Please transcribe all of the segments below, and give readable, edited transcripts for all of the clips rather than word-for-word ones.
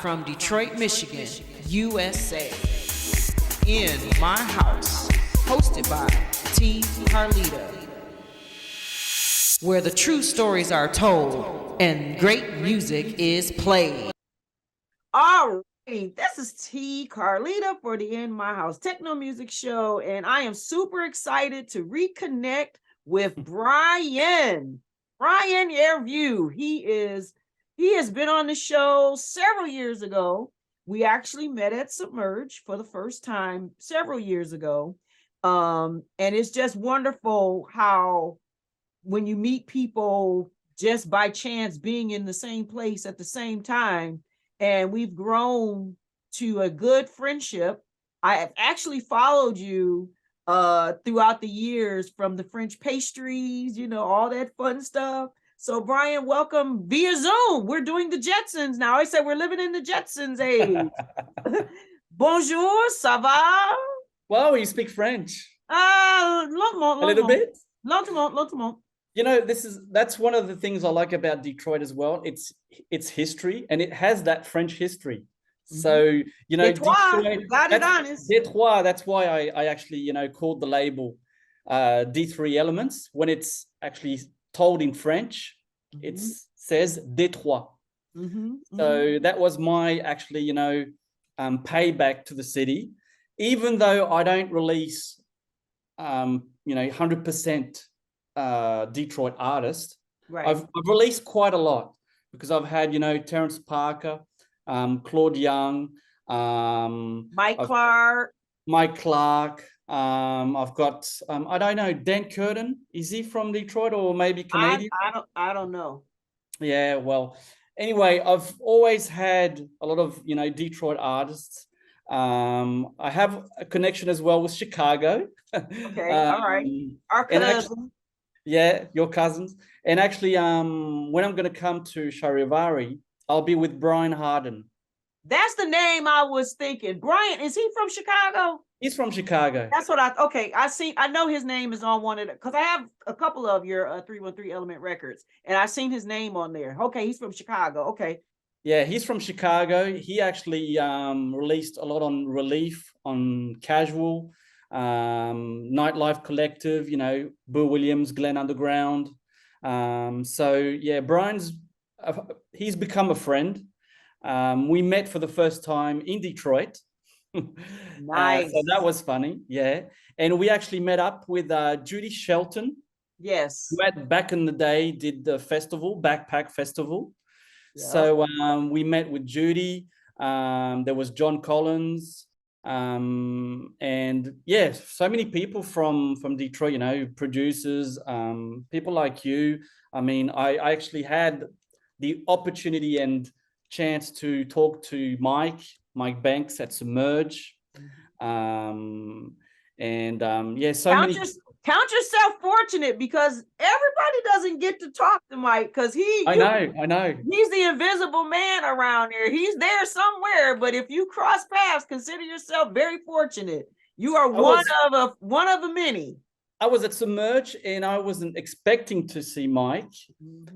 from Detroit, Michigan, USA. In My House, hosted by T. Carlita, where the true stories are told and great music is played. All right, this is T. Carlita for the In My House Techno Music Show, and I am super excited to reconnect with Bryan Hervieu. He has been on the show several years ago. We actually met at Submerge for the first time several years ago. And it's just wonderful how when you meet people just by chance being in the same place at the same time, and we've grown to a good friendship. I have actually followed you throughout the years, from the French pastries, all that fun stuff. So Bryan, welcome via Zoom. We're doing the Jetsons now. I said we're living in the Jetsons age. Bonjour, ça va? Wow, you speak French. A little bit? Lentement. That's one of the things I like about Detroit as well. It's history, and it has that French history. So, Detroit, Detroit, that's why I actually, called the label D3 Elements. When it's actually told in French, it says Detroit. So that was my actually, payback to the city, even though I don't release, 100% Detroit artists. Right. I've released quite a lot because I've had, Terrence Parker, Claude Young, Mike Clark. I've got I don't know, Dan Curtin. Is he from Detroit or maybe Canadian? I don't know. Yeah, well, anyway, I've always had a lot of Detroit artists. I have a connection as well with Chicago. Okay, all right. Our cousin. Yeah, your cousins. And actually, when I'm going to come to Charivari, I'll be with Bryan Hervieu. That's the name I was thinking. Bryan, is he from Chicago? He's from Chicago. That's what I know his name is on one of the, because I have a couple of your 313 Element records, and I've seen his name on there. Okay, he's from Chicago. Okay. Yeah, he's from Chicago. He actually released a lot on Relief, on Casual, Nightlife Collective, Boo Williams, Glen Underground. So yeah, he's become a friend. We met for the first time in Detroit. Nice. So that was funny. Yeah. And we actually met up with Judy Shelton. Yes. Who had back in the day did the festival, Backpack Festival. Yeah. So we met with Judy. There was John Collins. And yeah, so many people from Detroit, producers, people like you. I mean, I actually had the opportunity and chance to talk to Mike Banks at Submerge. Count yourself fortunate, because everybody doesn't get to talk to Mike, because I know he's the invisible man around here. He's there somewhere, but if you cross paths, consider yourself very fortunate. You are one of the many. I was at Submerge and I wasn't expecting to see Mike.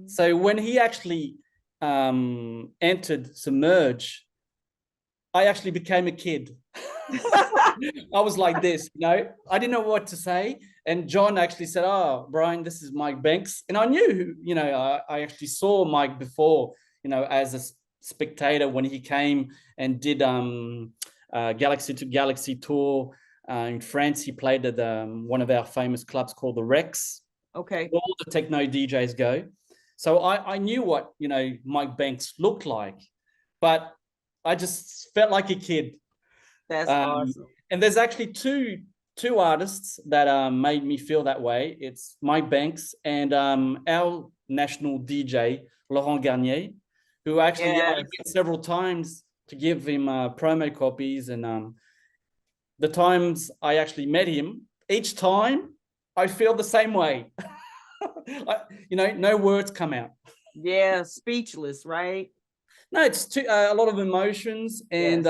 So when he actually entered Submerge, I actually became a kid. I was like this, I didn't know what to say. And John actually said, "Oh, Bryan, this is Mike Banks." And I knew, I actually saw Mike before, as a spectator when he came and did Galaxy to Galaxy tour in France. He played at one of our famous clubs called the Rex. Okay. All the techno DJs go. So I knew what, Mike Banks looked like, but I just felt like a kid. That's awesome. And there's actually two artists that made me feel that way. It's Mike Banks and our national DJ, Laurent Garnier, who actually went several times to give him promo copies. And the times I actually met him, each time I feel the same way. No words come out. Yeah, speechless, right? No, it's a lot of emotions. And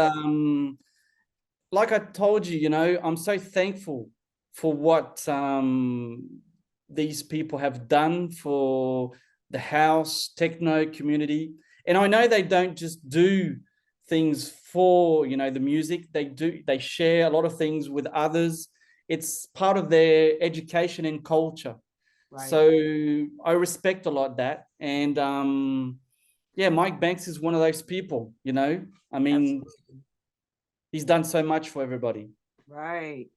like I told you, I'm so thankful for what these people have done for the house techno community. And I know they don't just do things for, you know, the music. They share a lot of things with others. It's part of their education and culture. Right. So I respect a lot that. And yeah, Mike Banks is one of those people, you know. I mean, Absolutely. he's done so much for everybody. Right.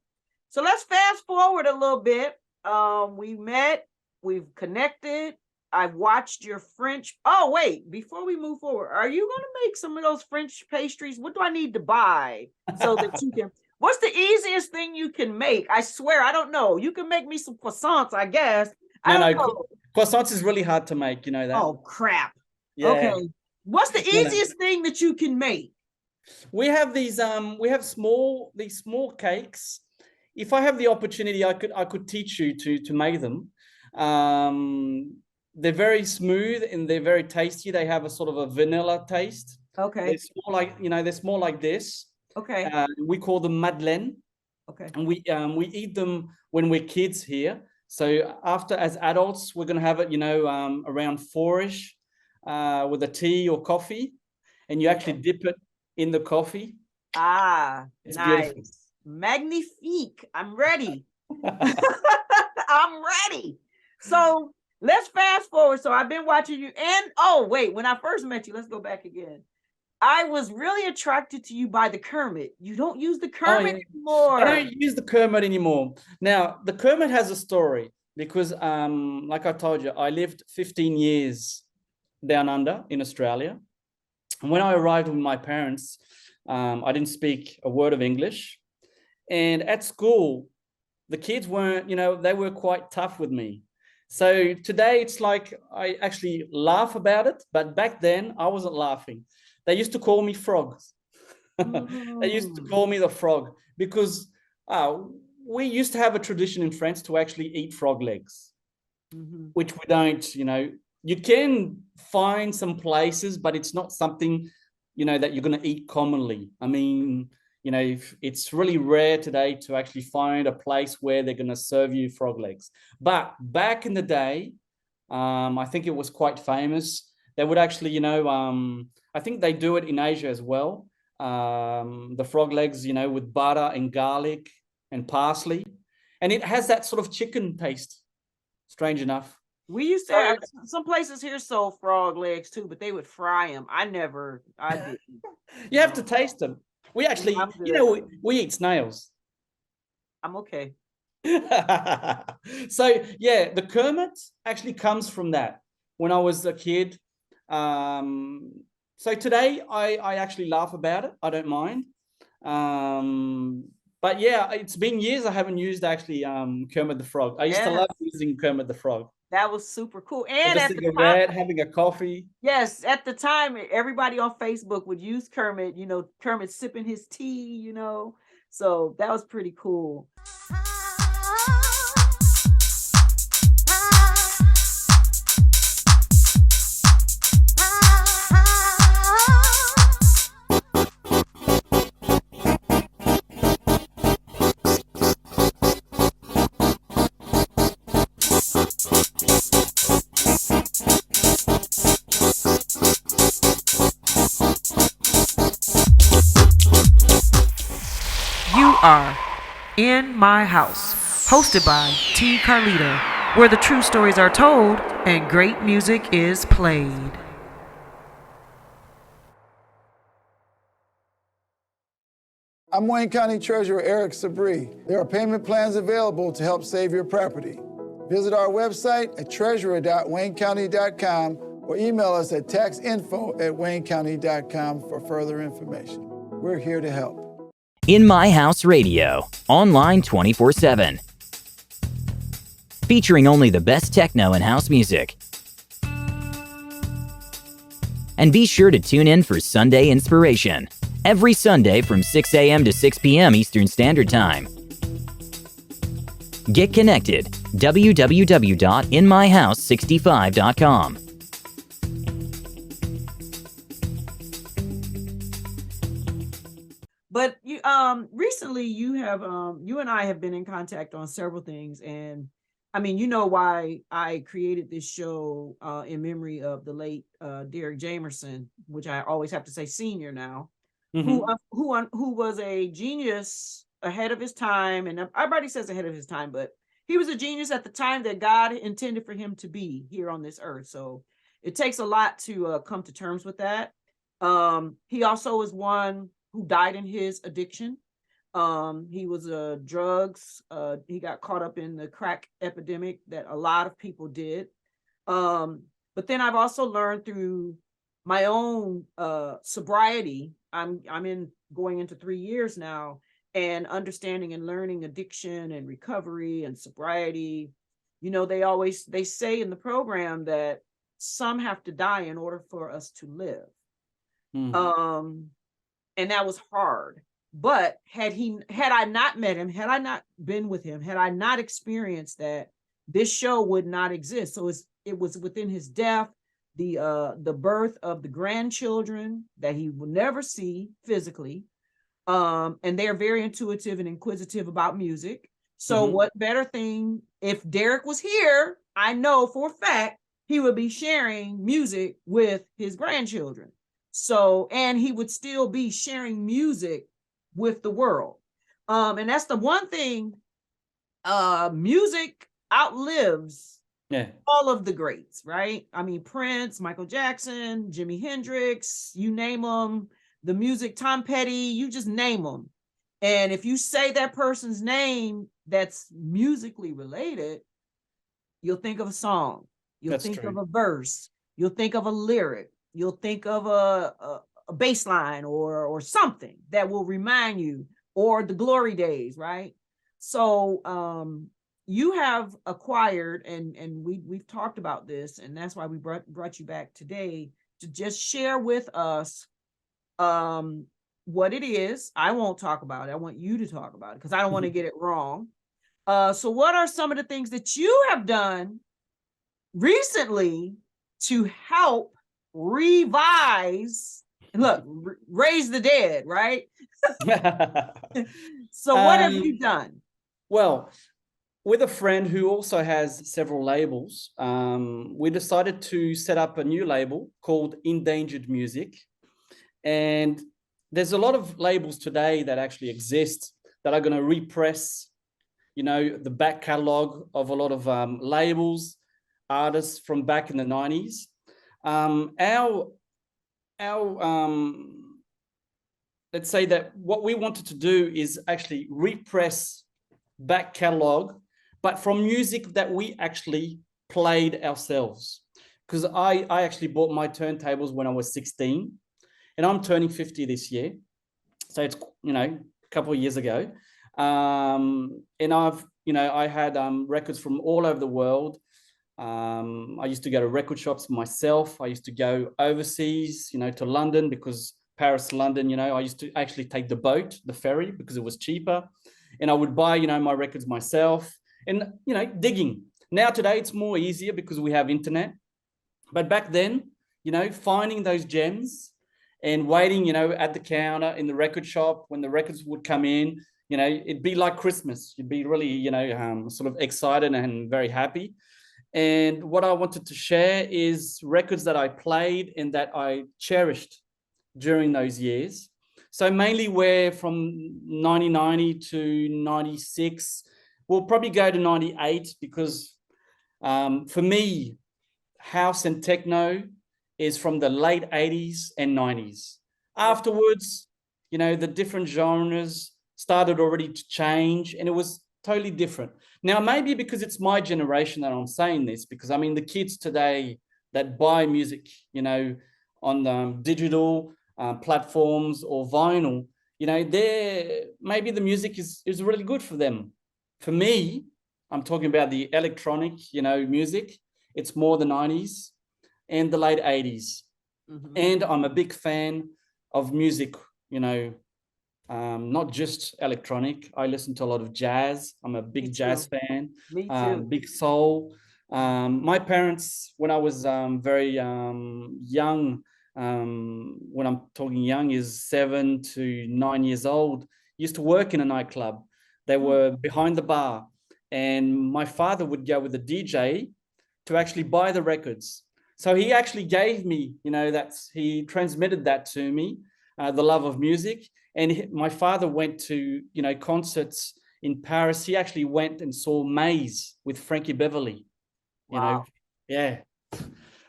So let's fast forward a little bit. We met, we've connected. I've watched your French. Oh, wait, before we move forward, are you going to make some of those French pastries? What do I need to buy so that you can? What's the easiest thing you can make? I swear, I don't know. You can make me some croissants, I guess. I don't know. Croissants is really hard to make, you know that. Oh, crap. Yeah. Okay. What's the No, no. easiest thing that you can make? We have these small cakes. If I have the opportunity, I could teach you to make them. They're very smooth and they're very tasty. They have a sort of a vanilla taste. Okay. They're small like, you know, they're small like this. Okay. We call them madeleine. Okay. And we eat them when we're kids here. So after, as adults, we're gonna have it, you know, around 4-ish, with a tea or coffee, and you actually dip it in the coffee. Ah, It's nice. beautiful. Magnifique. I'm ready. I'm ready. So let's fast forward. So I've been watching you. And oh, wait, when I first met you, let's go back again. I was really attracted to you by the Kermit. You don't use the Kermit anymore. I don't use the Kermit anymore. Now, the Kermit has a story because, like I told you, I lived 15 years down under in Australia. And when I arrived with my parents, I didn't speak a word of English. And at school, the kids weren't, you know, they were quite tough with me. So today it's like I actually laugh about it, but back then I wasn't laughing. They used to call me frogs. They used to call me the frog because we used to have a tradition in France to actually eat frog legs, which we don't, you know. You can find some places, but it's not something, you know, that you're going to eat commonly. I mean, you know, it's really rare today to actually find a place where they're going to serve you frog legs. But back in the day, I think it was quite famous. They would actually, you know, I think they do it in Asia as well. The frog legs, you know, with butter and garlic and parsley. And it has that sort of chicken taste, strange enough. We used to have some places here sold frog legs too, but they would fry them. I didn't. You have to taste them. We actually, you know, we eat snails. I'm okay. So yeah, the Kermit actually comes from that. When I was a kid, so today I actually laugh about it. I don't mind. But yeah, it's been years I haven't used actually Kermit the Frog. I used to love using Kermit the Frog. That was super cool. And at the time, having a coffee. Yes, at the time, everybody on Facebook would use Kermit, you know, Kermit sipping his tea, you know. So that was pretty cool. Are In My House, hosted by T. Carlita, where the true stories are told and great music is played. I'm Wayne County Treasurer Eric Sabri. There are payment plans available to help save your property. Visit our website at treasurer.waynecounty.com or email us at taxinfo@waynecounty.com for further information. We're here to help. In My House Radio, online 24/7. Featuring only the best techno and house music. And be sure to tune in for Sunday Inspiration, every Sunday from 6 a.m. to 6 p.m. Eastern Standard Time. Get connected, www.inmyhouse65.com. But you recently you and I have been in contact on several things, and I mean, you know why I created this show in memory of the late Derek Jamerson, which I always have to say senior now. who was a genius ahead of his time. And everybody says ahead of his time, but he was a genius at the time that God intended for him to be here on this earth. So it takes a lot to come to terms with that. He also is one who died in his addiction. He was drugs. He got caught up in the crack epidemic that a lot of people did. But then I've also learned through my own sobriety. I'm going into 3 years now, and understanding and learning addiction and recovery and sobriety. You know, they say in the program that some have to die in order for us to live. And that was hard. But had I not met him, had I not been with him, had I not experienced that, this show would not exist. So it was within his death, the birth of the grandchildren that he will never see physically. And they are very intuitive and inquisitive about music. So what better thing, if Derek was here, I know for a fact he would be sharing music with his grandchildren. So, and he would still be sharing music with the world. And that's the one thing, music outlives all of the greats, right? I mean, Prince, Michael Jackson, Jimi Hendrix, you name them, the music, Tom Petty, you just name them. And if you say that person's name that's musically related, you'll think of a song, you'll think of a verse, you'll think of a lyric, you'll think of a bass line or something that will remind you, or the glory days, right? So you have acquired, and we've talked about this, and that's why we brought you back today to just share with us what it is. I won't talk about it. I want you to talk about it because I don't want to get it wrong. So what are some of the things that you have done recently to help revise and raise the dead, right? So what have you done? Well, with a friend who also has several labels, we decided to set up a new label called Endangered Musique. And there's a lot of labels today that actually exist that are going to repress, you know, the back catalog of a lot of labels, artists from back in the 90s. Let's say that what we wanted to do is actually repress back catalog, but from music that we actually played ourselves. Because I actually bought my turntables when I was 16, and I'm turning 50 this year. So it's, you know, a couple of years ago. And I had records from all over the world. I used to go to record shops myself. I used to go overseas, you know, to London, because Paris, London, you know, I used to actually take the boat, the ferry, because it was cheaper. And I would buy, you know, my records myself and, you know, digging. Now today it's more easier because we have internet. But back then, you know, finding those gems and waiting, you know, at the counter in the record shop when the records would come in, you know, it'd be like Christmas. You'd be really, you know, sort of excited and very happy. And what I wanted to share is records that I played and that I cherished during those years. So mainly where from 1990 to 96, we'll probably go to 98 because for me, house and techno is from the late 80s and 90s. Afterwards, you know, the different genres started already to change and it was totally different. Now, maybe because it's my generation that I'm saying this, because I mean, the kids today that buy music, you know, on digital platforms or vinyl, you know, maybe the music is really good for them. For me, I'm talking about the electronic, you know, music. It's more the 90s and the late 80s. And I'm a big fan of music, you know, not just electronic. I listen to a lot of jazz. I'm a big jazz fan. Me too. Big soul. My parents, when I was very young, when I'm talking young is 7 to 9 years old, used to work in a nightclub. They were behind the bar, and my father would go with the DJ to actually buy the records. So he actually gave me, you know, he transmitted that to me. the love of music. And my father went to, concerts in Paris. He actually went and saw Maze with Frankie Beverly. Wow. Yeah.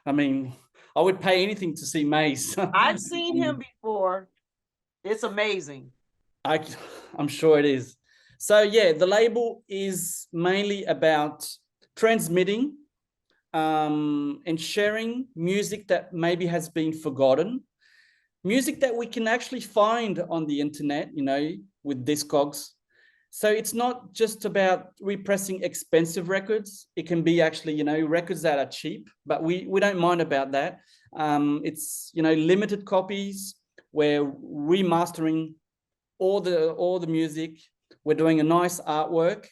I mean, I would pay anything to see Maze. I've seen him before. It's amazing. I'm sure it is. So yeah, the label is mainly about transmitting and sharing music that maybe has been forgotten, music that we can actually find on the internet, with Discogs. So it's not just about repressing expensive records. It can be actually, records that are cheap, but we don't mind about that. It's, limited copies. We're remastering all the music. We're doing a nice artwork.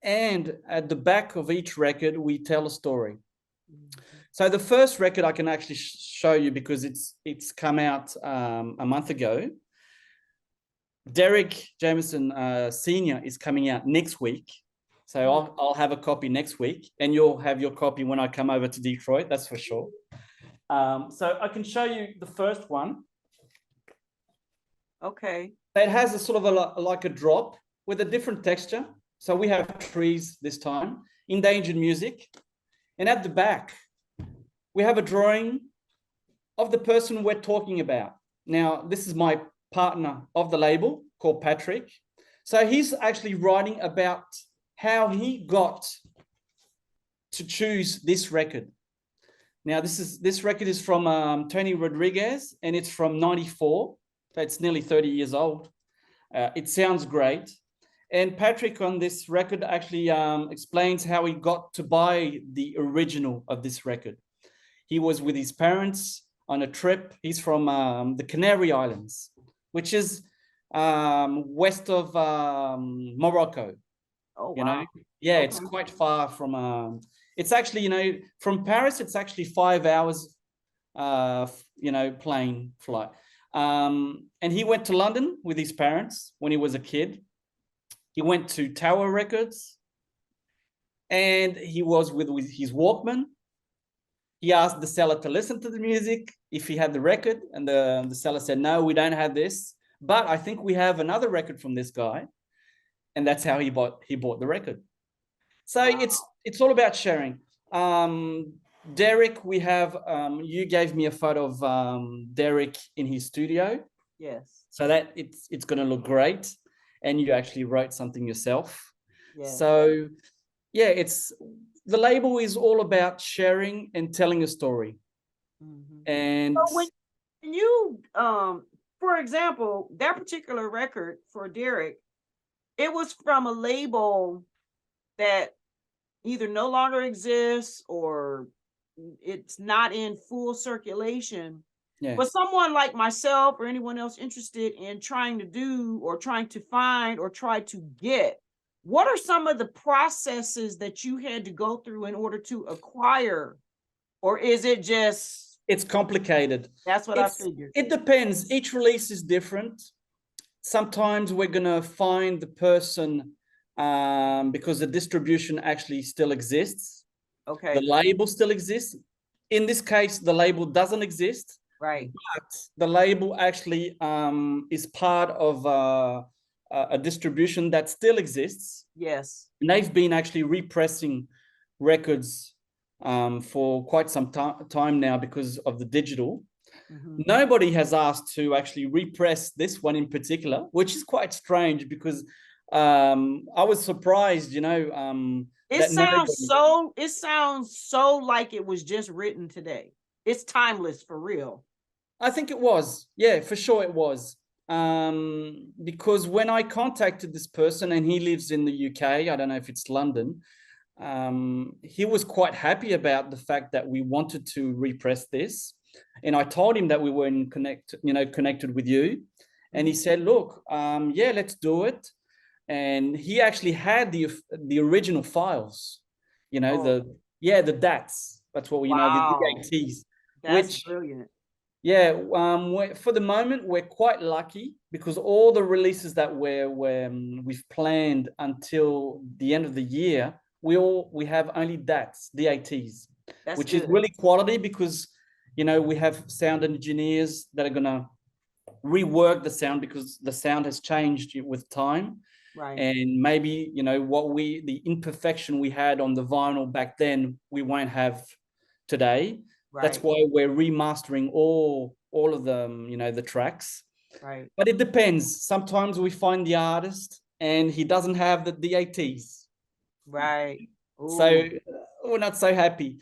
And at the back of each record, we tell a story. So the first record I can actually show you because it's come out a month ago. Derek Jameson Senior is coming out next week. So I'll have a copy next week, and you'll have your copy when I come over to Detroit, that's for sure. So I can show you the first one. Okay. It has a sort of like a drop with a different texture. So we have trees this time, Endangered Musique. And at the back, we have a drawing of the person we're talking about. Now, this is my partner of the label called Patrick. So he's actually writing about how he got to choose this record. Now, this record is from Tony Rodriguez, and it's from '94. So it's nearly 30 years old. It sounds great. And Patrick on this record actually explains how he got to buy the original of this record. He was with his parents on a trip. He's from the Canary Islands, which is west of Morocco. Oh, wow. Yeah, Okay. it's quite far from, it's actually, from Paris, it's actually 5 hours, plane flight. And he went to London with his parents when he was a kid. He went to Tower Records, and he was with his Walkman. He asked the seller to listen to the music if he had the record, and the seller said, no, we don't have this, but I think we have another record from this guy. And that's how he bought the record. So wow. It's all about sharing. Derek, we have, you gave me a photo of Derek in his studio. Yes. So that it's going to look great. And you actually wrote something yourself. Yes. So yeah, the label is all about sharing and telling a story. Mm-hmm. And so when you, for example, that particular record for Derek, it was from a label that either no longer exists or it's not in full circulation. Yeah. But someone like myself or anyone else interested in trying to do or trying to find or try to get, what are some of the processes that you had to go through in order to acquire? Or is it just... It's complicated. That's what I figured. It depends. Each release is different. Sometimes we're going to find the person because the distribution actually still exists. Okay. The label still exists. In this case, the label doesn't exist. Right. But the label actually is part of a distribution that still exists. Yes. And they've been actually repressing records for quite some time now because of the digital. Mm-hmm. Nobody has asked to actually repress this one in particular, which is quite strange because I was surprised, it sounds so like it was just written today. It's timeless for real. I think it was. Yeah, for sure it was. Because when I contacted this person, and he lives in the UK, I don't know if it's London, he was quite happy about the fact that we wanted to repress this. And I told him that we were connected with you. And he said, look, yeah, let's do it. And he actually had the original files, the DATs. That's what we know, the DATs. That's brilliant. Yeah, for the moment, we're quite lucky because all the releases that we've planned until the end of the year, we have only DATs, which is really quality because, we have sound engineers that are going to rework the sound because the sound has changed with time. Right. And maybe, the imperfection we had on the vinyl back then, we won't have today. That's Right. why we're remastering all of them, the tracks. Right. But it depends. Sometimes we find the artist and he doesn't have the DATs. Right. So Ooh. we're not so happy.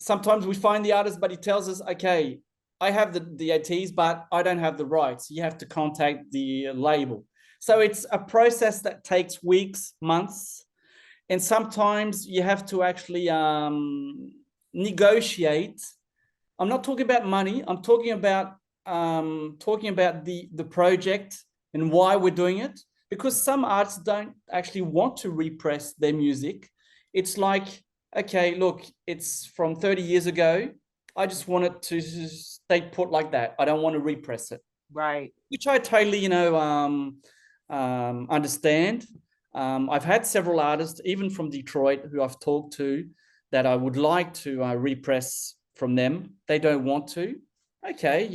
Sometimes we find the artist, but he tells us, okay, I have the DATs, but I don't have the rights. You have to contact the label. So it's a process that takes weeks, months. And sometimes you have to actually negotiate. I'm not talking about money. I'm talking about the project and why we're doing it. Because some artists don't actually want to repress their music. It's like, okay, look, it's from 30 years ago. I just want it to stay put like that. I don't want to repress it. Right. Which I totally, understand. I've had several artists, even from Detroit, who I've talked to, that I would like to repress from them. They don't want to. Okay,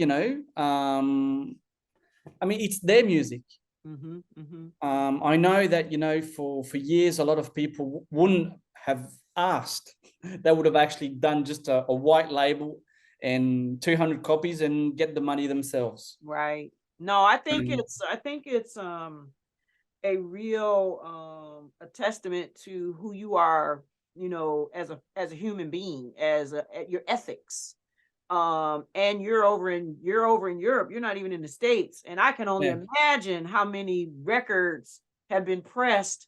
it's their music. Mm-hmm. Mm-hmm. I know that, for years, a lot of people wouldn't have asked. They would have actually done just a white label and 200 copies and get the money themselves. Right. No, I think it's a real a testament to who you are, as a human being, as your ethics. And you're over in Europe, you're not even in the States, and I can only imagine how many records have been pressed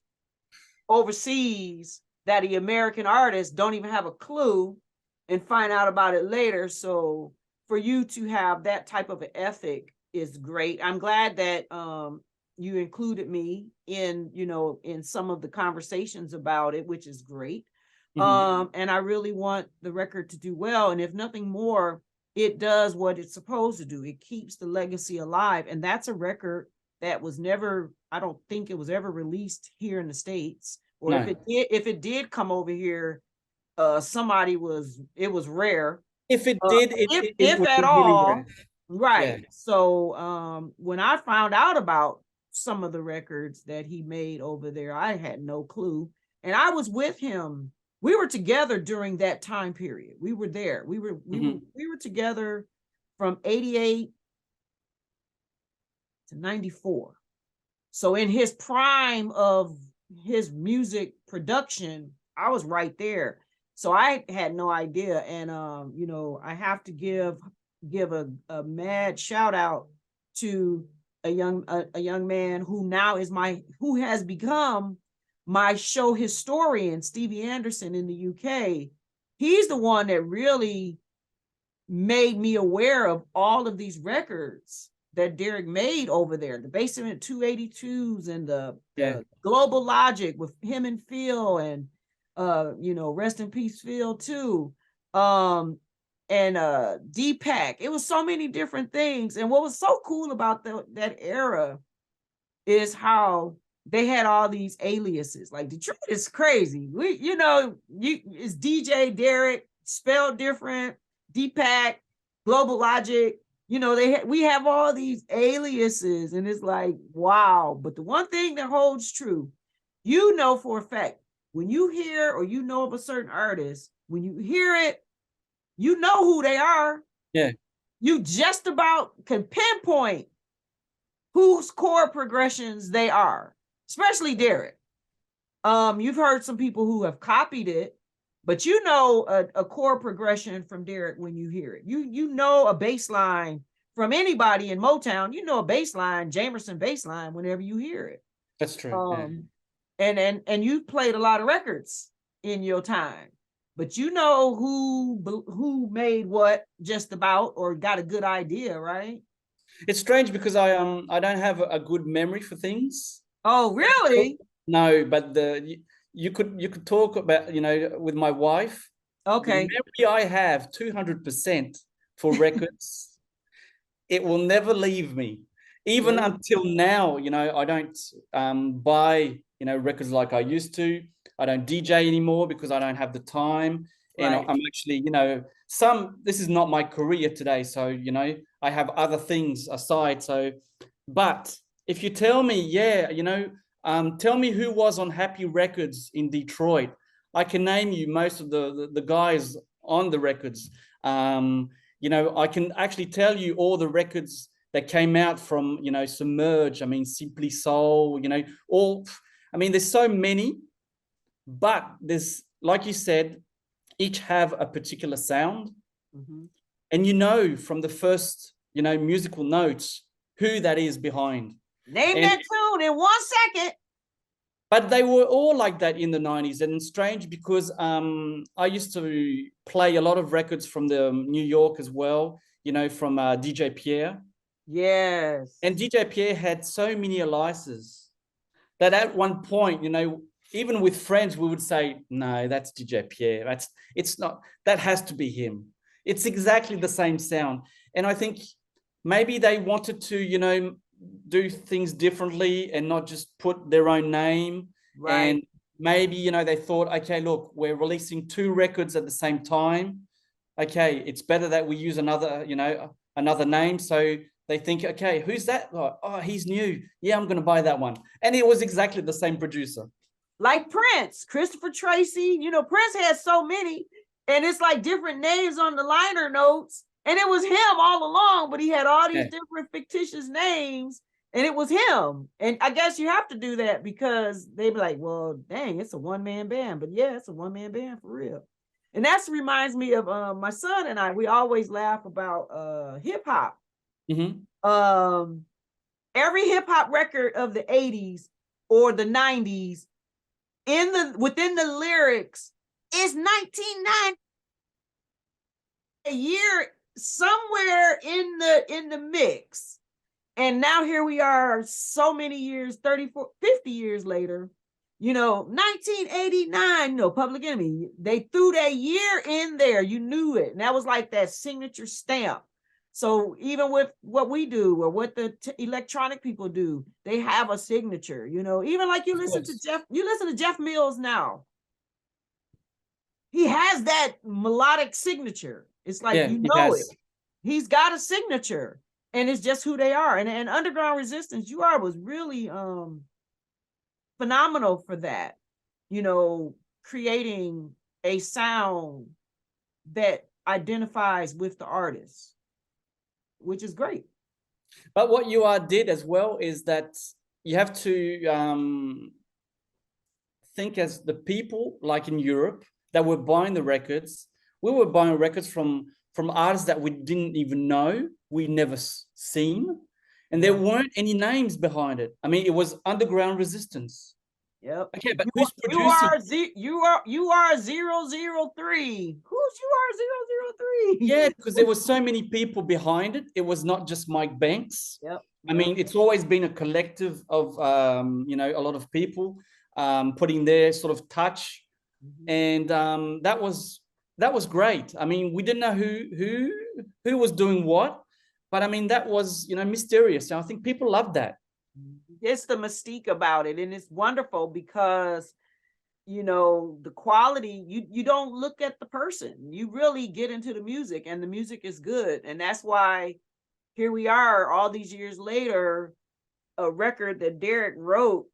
overseas that the American artists don't even have a clue and find out about it later. So for you to have that type of an ethic is great. I'm glad that you included me in some of the conversations about it, which is great. Mm-hmm. And I really want the record to do well. And if nothing more, it does what it's supposed to do. It keeps the legacy alive. And that's a record that was never, I don't think it was ever released here in the States. Or no. if it did come over here, it was rare. If it did, if at all, really right. Yeah. So when I found out about some of the records that he made over there, I had no clue. And I was with him. We were together during that time period. We were there. We were together from 88 to 94. So in his prime of his music production, I was right there. So I had no idea. And I have to give a mad shout out to a young man who has become my show historian, Stevie Anderson in the UK. He's the one that really made me aware of all of these records that Derek made over there, the Basement 282s and the Global Logic with him and Phil, and rest in peace Phil too, and Deepak. It was so many different things. And what was so cool about that era is how they had all these aliases. Like Detroit is crazy. It's DJ Derek spelled different, Deepak, Global Logic. We have all these aliases, and it's like, wow. But the one thing that holds true, for a fact, when you hear or of a certain artist, when you hear it, you know who they are. Yeah. You just about can pinpoint whose chord progressions they are, especially Derek. You've heard some people who have copied it, but a chord progression from Derek when you hear it. You know a bass line from anybody in Motown. A bass line, Jamerson bass line, whenever you hear it. That's true. And you played a lot of records in your time, but who made what just about, or got a good idea, right? It's strange because I don't have a good memory for things. Oh, really? No, but you could talk about, with my wife. Okay. The memory I have 200% for records. It will never leave me. Even until now, I don't buy, records like I used to. I don't DJ anymore because I don't have the time. And right. I'm actually, this is not my career today, so you know, I have other things aside. So, but if you tell me, yeah, you know, tell me who was on Happy Records in Detroit, I can name you most of the guys on the records. You know, I can actually tell you all the records that came out from, you know, Submerge. I mean, Simply Soul, you know, I mean, there's so many, but there's, like you said, each have a particular sound. And you know, from the first, you know, musical notes, who that is behind. Name that tune in 1 second. But they were all like that in the 90s. And it's strange because I used to play a lot of records from the New York as well, you know, from DJ Pierre. Yes. And DJ Pierre had so many Elias's that at one point, you know, even with friends, we would say, no, that's DJ Pierre. It's not, that has to be him. It's exactly the same sound. And I think maybe they wanted to, you know, do things differently and not just put their own name. Right. And maybe, you know, they thought, okay, look, we're releasing 2 records at the same time. Okay, it's better that we use another, you know, another name. So they think, okay, who's that? Oh, he's new. Yeah, I'm going to buy that one. And it was exactly the same producer. Like Prince, Christopher Tracy, you know, Prince had so many, and it's like different names on the liner notes. And it was him all along, but he had all these different fictitious names, and it was him. And I guess you have to do that because they'd be like, well, dang, it's a one-man band. But yeah, it's a one-man band for real. And that reminds me of my son and I, we always laugh about hip hop. Every hip hop record of the 80s or the 90s, within the lyrics is 1990, a year somewhere in the mix. And now here we are so many years, 34, 50 years later, you know, 1989, you know, Public Enemy, they threw that year in there. You knew it. And that was like that signature stamp. So even with what we do or what the electronic people do, they have a signature, you know, even like you listen to Jeff Mills now. He has that melodic signature. It's like, you know it. He's got a signature, and it's just who they are. And Underground Resistance, UR was really phenomenal for that, you know, creating a sound that identifies with the artist, which is great. But what UR did as well is that you have to think as the people, like in Europe, that were buying the records. We were buying records from artists that we didn't even know, we never seen, and there weren't any names behind it. I mean, it was Underground Resistance. Yep. Okay, but who's producing? You are 003. Who's UR 003? Yeah, because there were so many people behind it. It was not just Mike Banks. Yep. I mean, it's always been a collective of you know, a lot of people putting their sort of touch, and that was great. I mean, we didn't know who was doing what, but I mean, that was, you know, mysterious. I think people loved that. It's the mystique about it, and it's wonderful because, you know, the quality, you don't look at the person, you really get into the music, and the music is good. And that's why here we are all these years later, a record that Derek wrote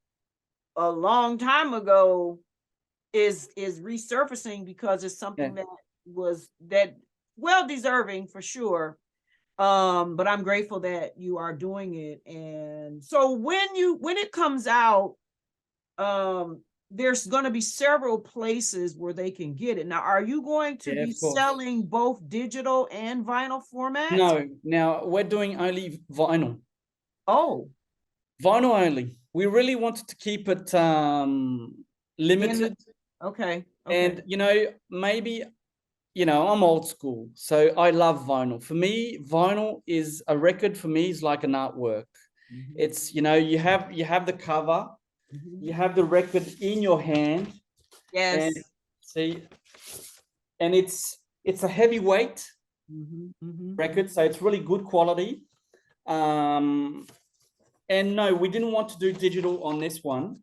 a long time ago is resurfacing because it's something that was well deserving for sure. But I'm grateful that you are doing it. And so when it comes out, there's going to be several places where they can get it. Now, are you going to be selling both digital and vinyl formats? No, now we're doing only vinyl. Oh, vinyl only. We really wanted to keep it limited. Okay. And, you know, maybe, you know, I'm old school, so I love vinyl. For me, vinyl is a record. For me, is like an artwork. It's, you know, you have the cover, you have the record in your hand. Yes. And see, and it's a heavyweight record, so it's really good quality. And no, we didn't want to do digital on this one,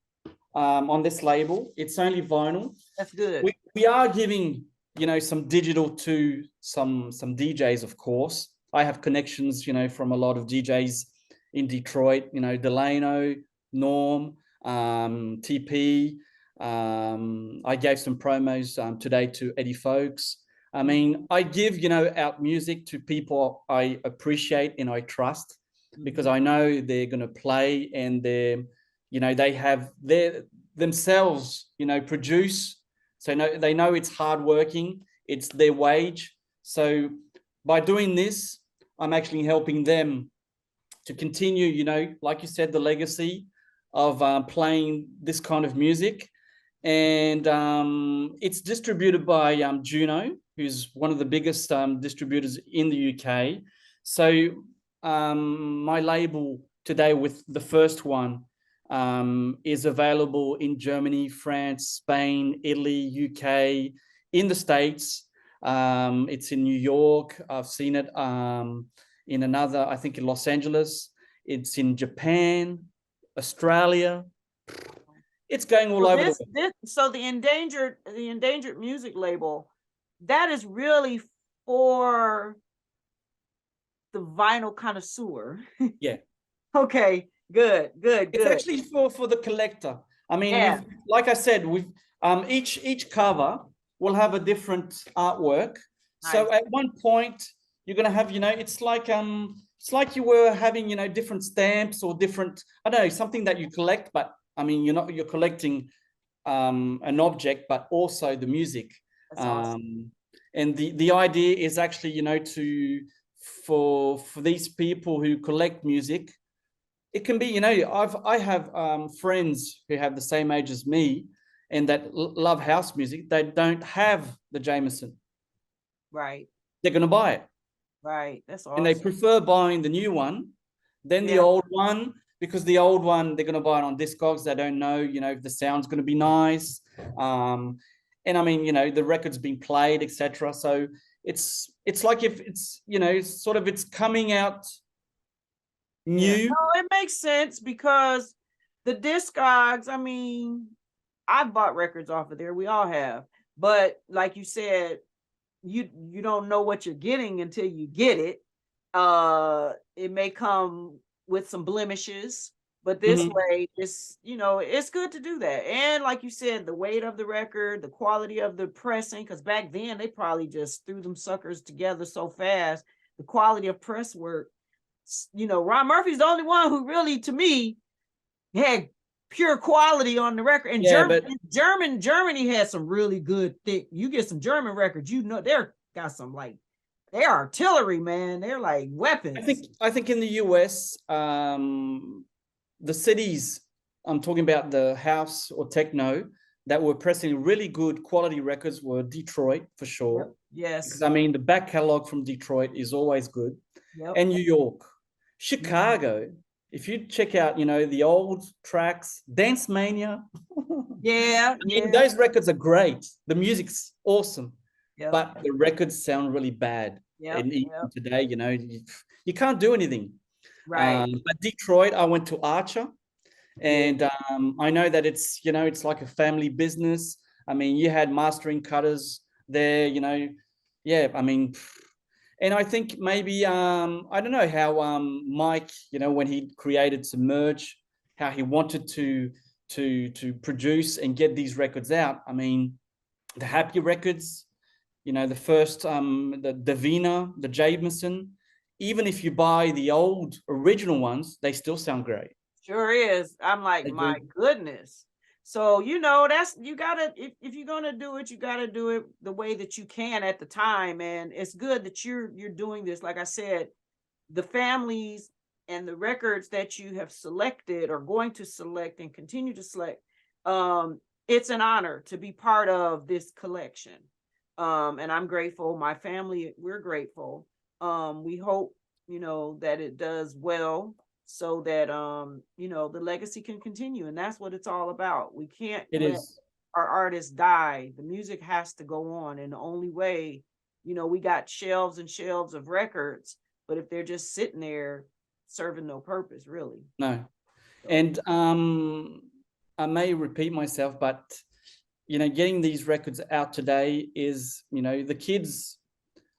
on this label. It's only vinyl. That's good. We are giving you know, some digital to some DJs, of course. I have connections, you know, from a lot of DJs in Detroit, you know, Delano, Norm, TP. I gave some promos today to Eddie Folks. I mean, I give, you know, out music to people I appreciate and I trust, because I know they're going to play, and they're, you know, they have their themselves, you know, produce. So they know it's hardworking, it's their wage. So by doing this, I'm actually helping them to continue, you know, like you said, the legacy of playing this kind of music. And it's distributed by Juno, who's one of the biggest distributors in the UK. So my label today with the first one is available in Germany, France, Spain, Italy, UK, in the States. It's in New York. I've seen it in another, I think in Los Angeles. It's in Japan, Australia. It's going all over the world. So the endangered music label, that is really for the vinyl connoisseur. Yeah. Okay, good. It's actually for the collector. I mean, Yeah. like I said, we've each cover will have a different artwork. Nice. So at one point you're gonna have, you know, it's like you were having, you know, different stamps or different, I don't know, something that you collect, but I mean, you're collecting an object, but also the music. That's awesome. And the idea is actually, you know, for these people who collect music, it can be, you know, I have friends who have the same age as me and that love house music. They don't have the Jameson. Right. They're going to buy it. Right. That's awesome. And they prefer buying the new one than the old one, because the old one, they're going to buy it on Discogs. They don't know, you know, if the sound's going to be nice. And I mean, you know, the record's being played, etc. So it's like, if it's, you know, sort of, it's coming out new. Yeah. No, it makes sense, because the Discogs, I mean, I've bought records off of there. We all have. But like you said, you don't know what you're getting until you get it. It may come with some blemishes, but this way, it's, you know, it's good to do that. And like you said, the weight of the record, the quality of the pressing, because back then they probably just threw them suckers together so fast. The quality of press work, you know, Ron Murphy's the only one who really, to me, had pure quality on the record. And Germany had some really good thick. You get some German records, you know, they're got some, like, they're artillery, man. They're like weapons. I think in the US, the cities, I'm talking about the house or techno, that were pressing really good quality records were Detroit, for sure. Yep. Yes. Because I mean, the back catalog from Detroit is always good. Yep. And New York. Chicago, if you check out, you know, the old tracks, Dance Mania. Yeah. I mean, those records are great. The music's awesome. Yep. But the records sound really bad. And even today, you know, you can't do anything. Right. But Detroit, I went to Archer, and I know that it's, you know, it's like a family business. I mean, you had mastering cutters there, you know. Yeah, I mean, and I think maybe, I don't know how Mike, you know, when he created Submerge, how he wanted to produce and get these records out. I mean, the Happy records, you know, the first, the Davina, the Jameson, even if you buy the old original ones, they still sound great. Sure is. I'm like, my goodness. So, you know, that's, you gotta, if you're gonna do it, you gotta do it the way that you can at the time. And it's good that you're doing this. Like I said, the families and the records that you have selected or going to select and continue to select, it's an honor to be part of this collection. And I'm grateful. My family, we're grateful. We hope, you know, that it does well, so that you know, the legacy can continue. And that's what it's all about. We can't let our artists die. The music has to go on. And the only way, you know, we got shelves and shelves of records, but if they're just sitting there serving no purpose, really. No. And I may repeat myself, but getting these records out today is, the kids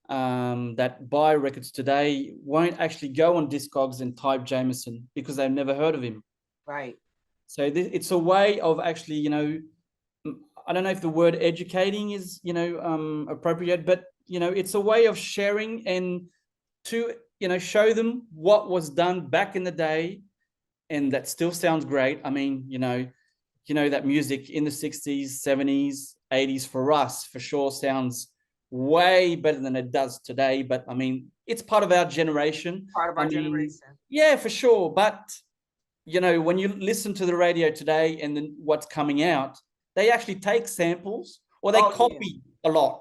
that buy records today won't actually go on Discogs and type Jameson because they've never heard of him. Right. So it's a way of actually, I don't know if the word educating is, appropriate, but, it's a way of sharing and to, show them what was done back in the day. And that still sounds great. I mean, that music in the 60s, 70s, 80s for us, for sure, sounds way better than it does today. But I mean, it's part of our generation. Part of our generation. Yeah, for sure. But, when you listen to the radio today and then what's coming out, they actually take samples or they copy a lot,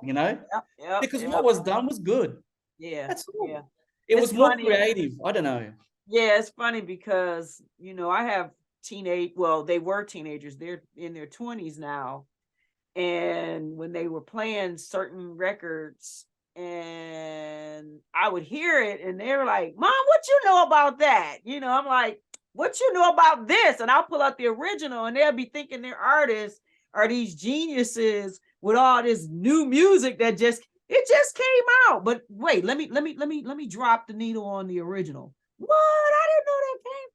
because what was done was good. Yeah. That's all. Yeah. It was more creative. I don't know. Yeah, it's funny because, I have they were teenagers. They're in their 20s now. And when they were playing certain records and I would hear it and they were like, Mom, what you know about that? I'm like, what you know about this? And I'll pull out the original and they'll be thinking their artists are these geniuses with all this new music that just came out. But wait, let me drop the needle on the original. What? I didn't know that came.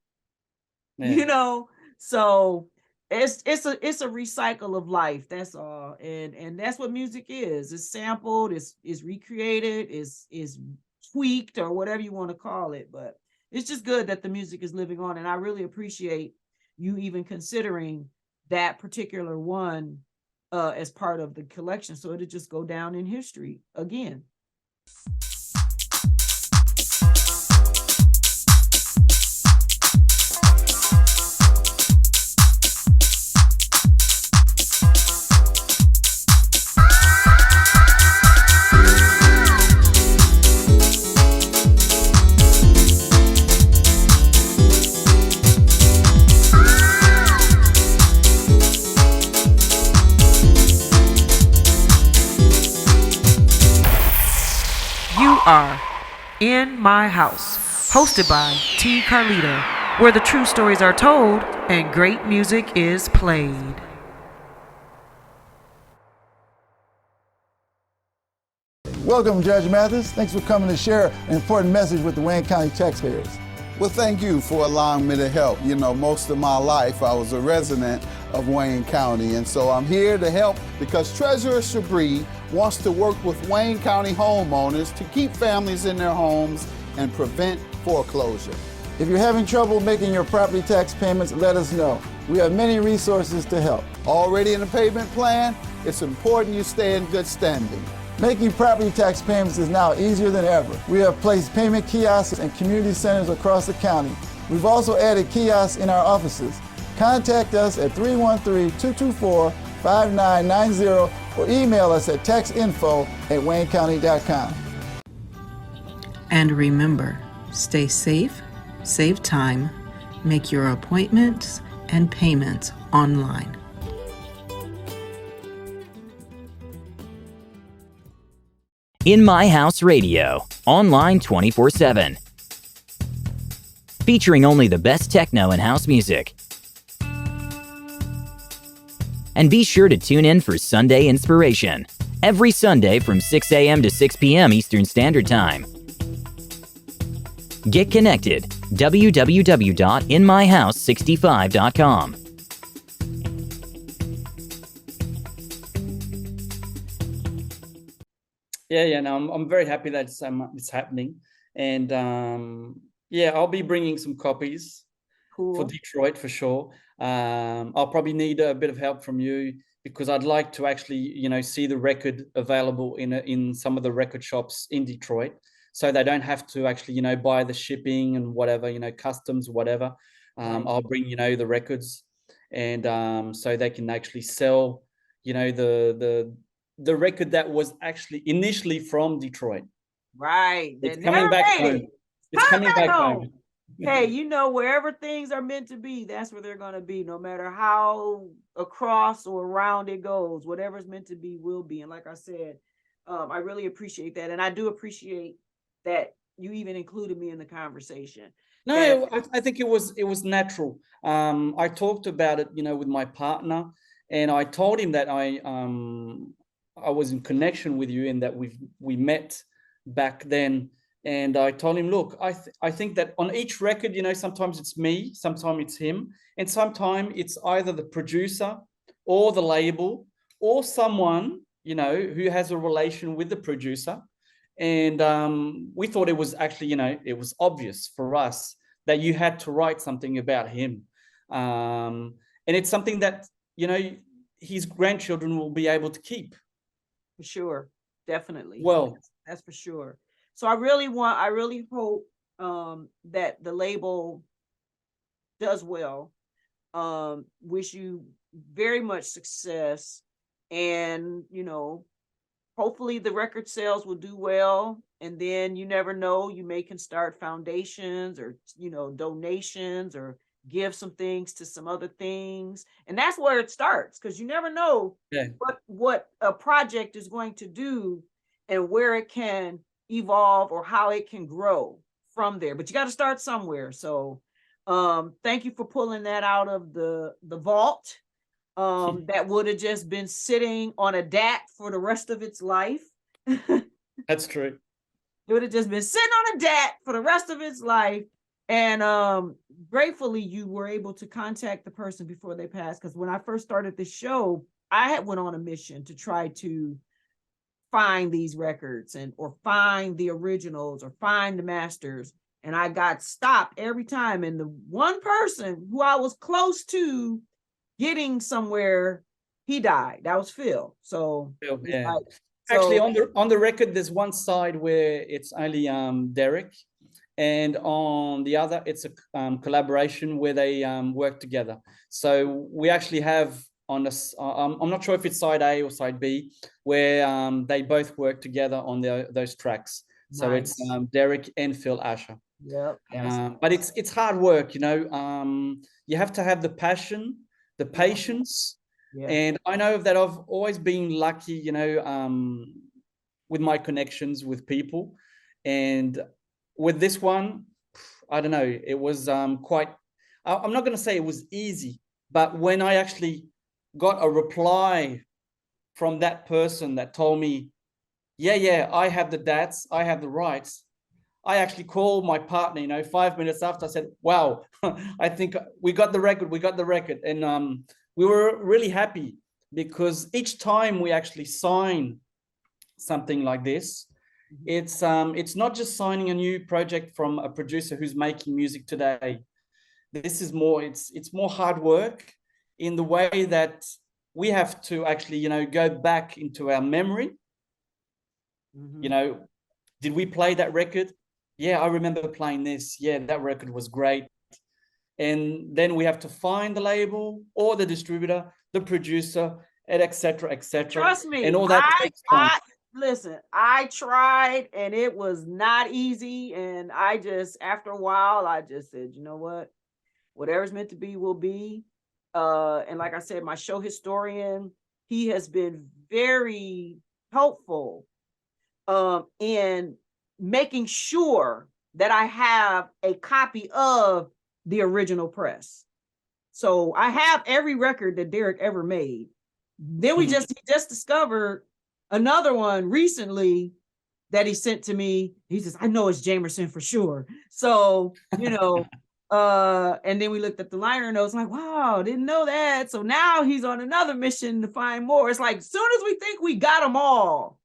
Yeah. So it's a recycle of life. That's all. And that's what music is. It's sampled, is recreated, is tweaked, or whatever you want to call it. But it's just good that the music is living on. And I really appreciate you even considering that particular one as part of the collection. So it'll just go down in history again. Are In My House, hosted by T. Carlita, where the true stories are told and great music is played. Welcome, Judge Mathis. Thanks for coming to share an important message with the Wayne County taxpayers. Well, thank you for allowing me to help. Most of my life I was a resident of Wayne County, and so I'm here to help because Treasurer Chabris wants to work with Wayne County homeowners to keep families in their homes and prevent foreclosure. If you're having trouble making your property tax payments, let us know. We have many resources to help. Already in the payment plan? It's important you stay in good standing. Making property tax payments is now easier than ever. We have placed payment kiosks in community centers across the county. We've also added kiosks in our offices. Contact us at 313-224-5990 or email us at taxinfo@waynecounty.com. And remember, stay safe, save time, make your appointments and payments online. In My House Radio, online 24/7. Featuring only the best techno and house music. And be sure to tune in for Sunday Inspiration, every Sunday from 6 a.m. to 6 p.m. Eastern Standard Time. Get connected, www.inmyhouse65.com. Yeah, no, I'm very happy that it's happening. And I'll be bringing some copies for Detroit for sure. I'll probably need a bit of help from you because I'd like to actually, see the record available in some of the record shops in Detroit, so they don't have to actually, buy the shipping and whatever, customs, whatever. I'll bring, the records, and so they can actually sell, the record that was actually initially from Detroit. Right. It's coming back home. It's coming back home. Hey, wherever things are meant to be, that's where they're going to be, no matter how across or around it goes. Whatever's meant to be will be. And like I said, I really appreciate that. And I do appreciate that you even included me in the conversation. No, I think it was natural. I talked about it, with my partner, And I told him that I was in connection with you and that we met back then. And I told him, look, I think that on each record, you know, sometimes it's me, sometimes it's him, and sometimes it's either the producer or the label or someone, you know, who has a relation with the producer. And we thought it was actually, you know, it was obvious for us that you had to write something about him. And it's something that, you know, his grandchildren will be able to keep. For sure. Definitely. Well, that's for sure. So I really hope that the label does well. Wish you very much success, and you know, hopefully the record sales will do well, and then you never know, you can start foundations or, you know, donations, or give some things to some other things, and that's where it starts, because you never know what a project is going to do and where it can evolve or how it can grow from there, but you got to start somewhere. So thank you for pulling that out of the vault. That would have just been sitting on a DAT for the rest of its life. That's true. It would have just been sitting on a DAT for the rest of its life. And gratefully you were able to contact the person before they passed, because when I first started the show, I had went on a mission to try to find these records or find the originals or find the masters, and I got stopped every time. And the one person who I was close to getting somewhere, he died. That was Phil. So Phil, yeah. like, actually on the record there's one side where it's only Derek, and on the other it's a collaboration where they work together. So we actually have on this, I'm not sure if it's side A or side B, where they both work together on those tracks. So nice. It's Derek and Phil Asher. Yep. But it's hard work, you know. You have to have the passion, the patience. Yeah. And I know that I've always been lucky, you know, with my connections with people. And with this one, I don't know, it was quite, I'm not going to say it was easy, but when I actually got a reply from that person that told me, yeah, I have the DATs, I have the rights, I actually called my partner, you know, 5 minutes after. I said, wow, I think we got the record. And we were really happy, because each time we actually sign something like this, it's not just signing a new project from a producer who's making music today. This is more, it's more hard work, in the way that we have to actually, you know, go back into our memory. You know, did we play that record? Yeah, I remember playing this. Yeah, that record was great. And then we have to find the label or the distributor, the producer, and et cetera. Trust me, and all that takes time. Listen, I tried, and it was not easy. And I just, after a while, I just said, you know what, whatever's meant to be will be. And like I said, my show historian, he has been very helpful in making sure that I have a copy of the original press. So I have every record that Derek ever made. Then he just discovered another one recently that he sent to me. He says, I know it's Jamerson for sure. So, you know, and then we looked at the liner notes, like, wow, didn't know that. So now he's on another mission to find more. It's like, as soon as we think we got them all,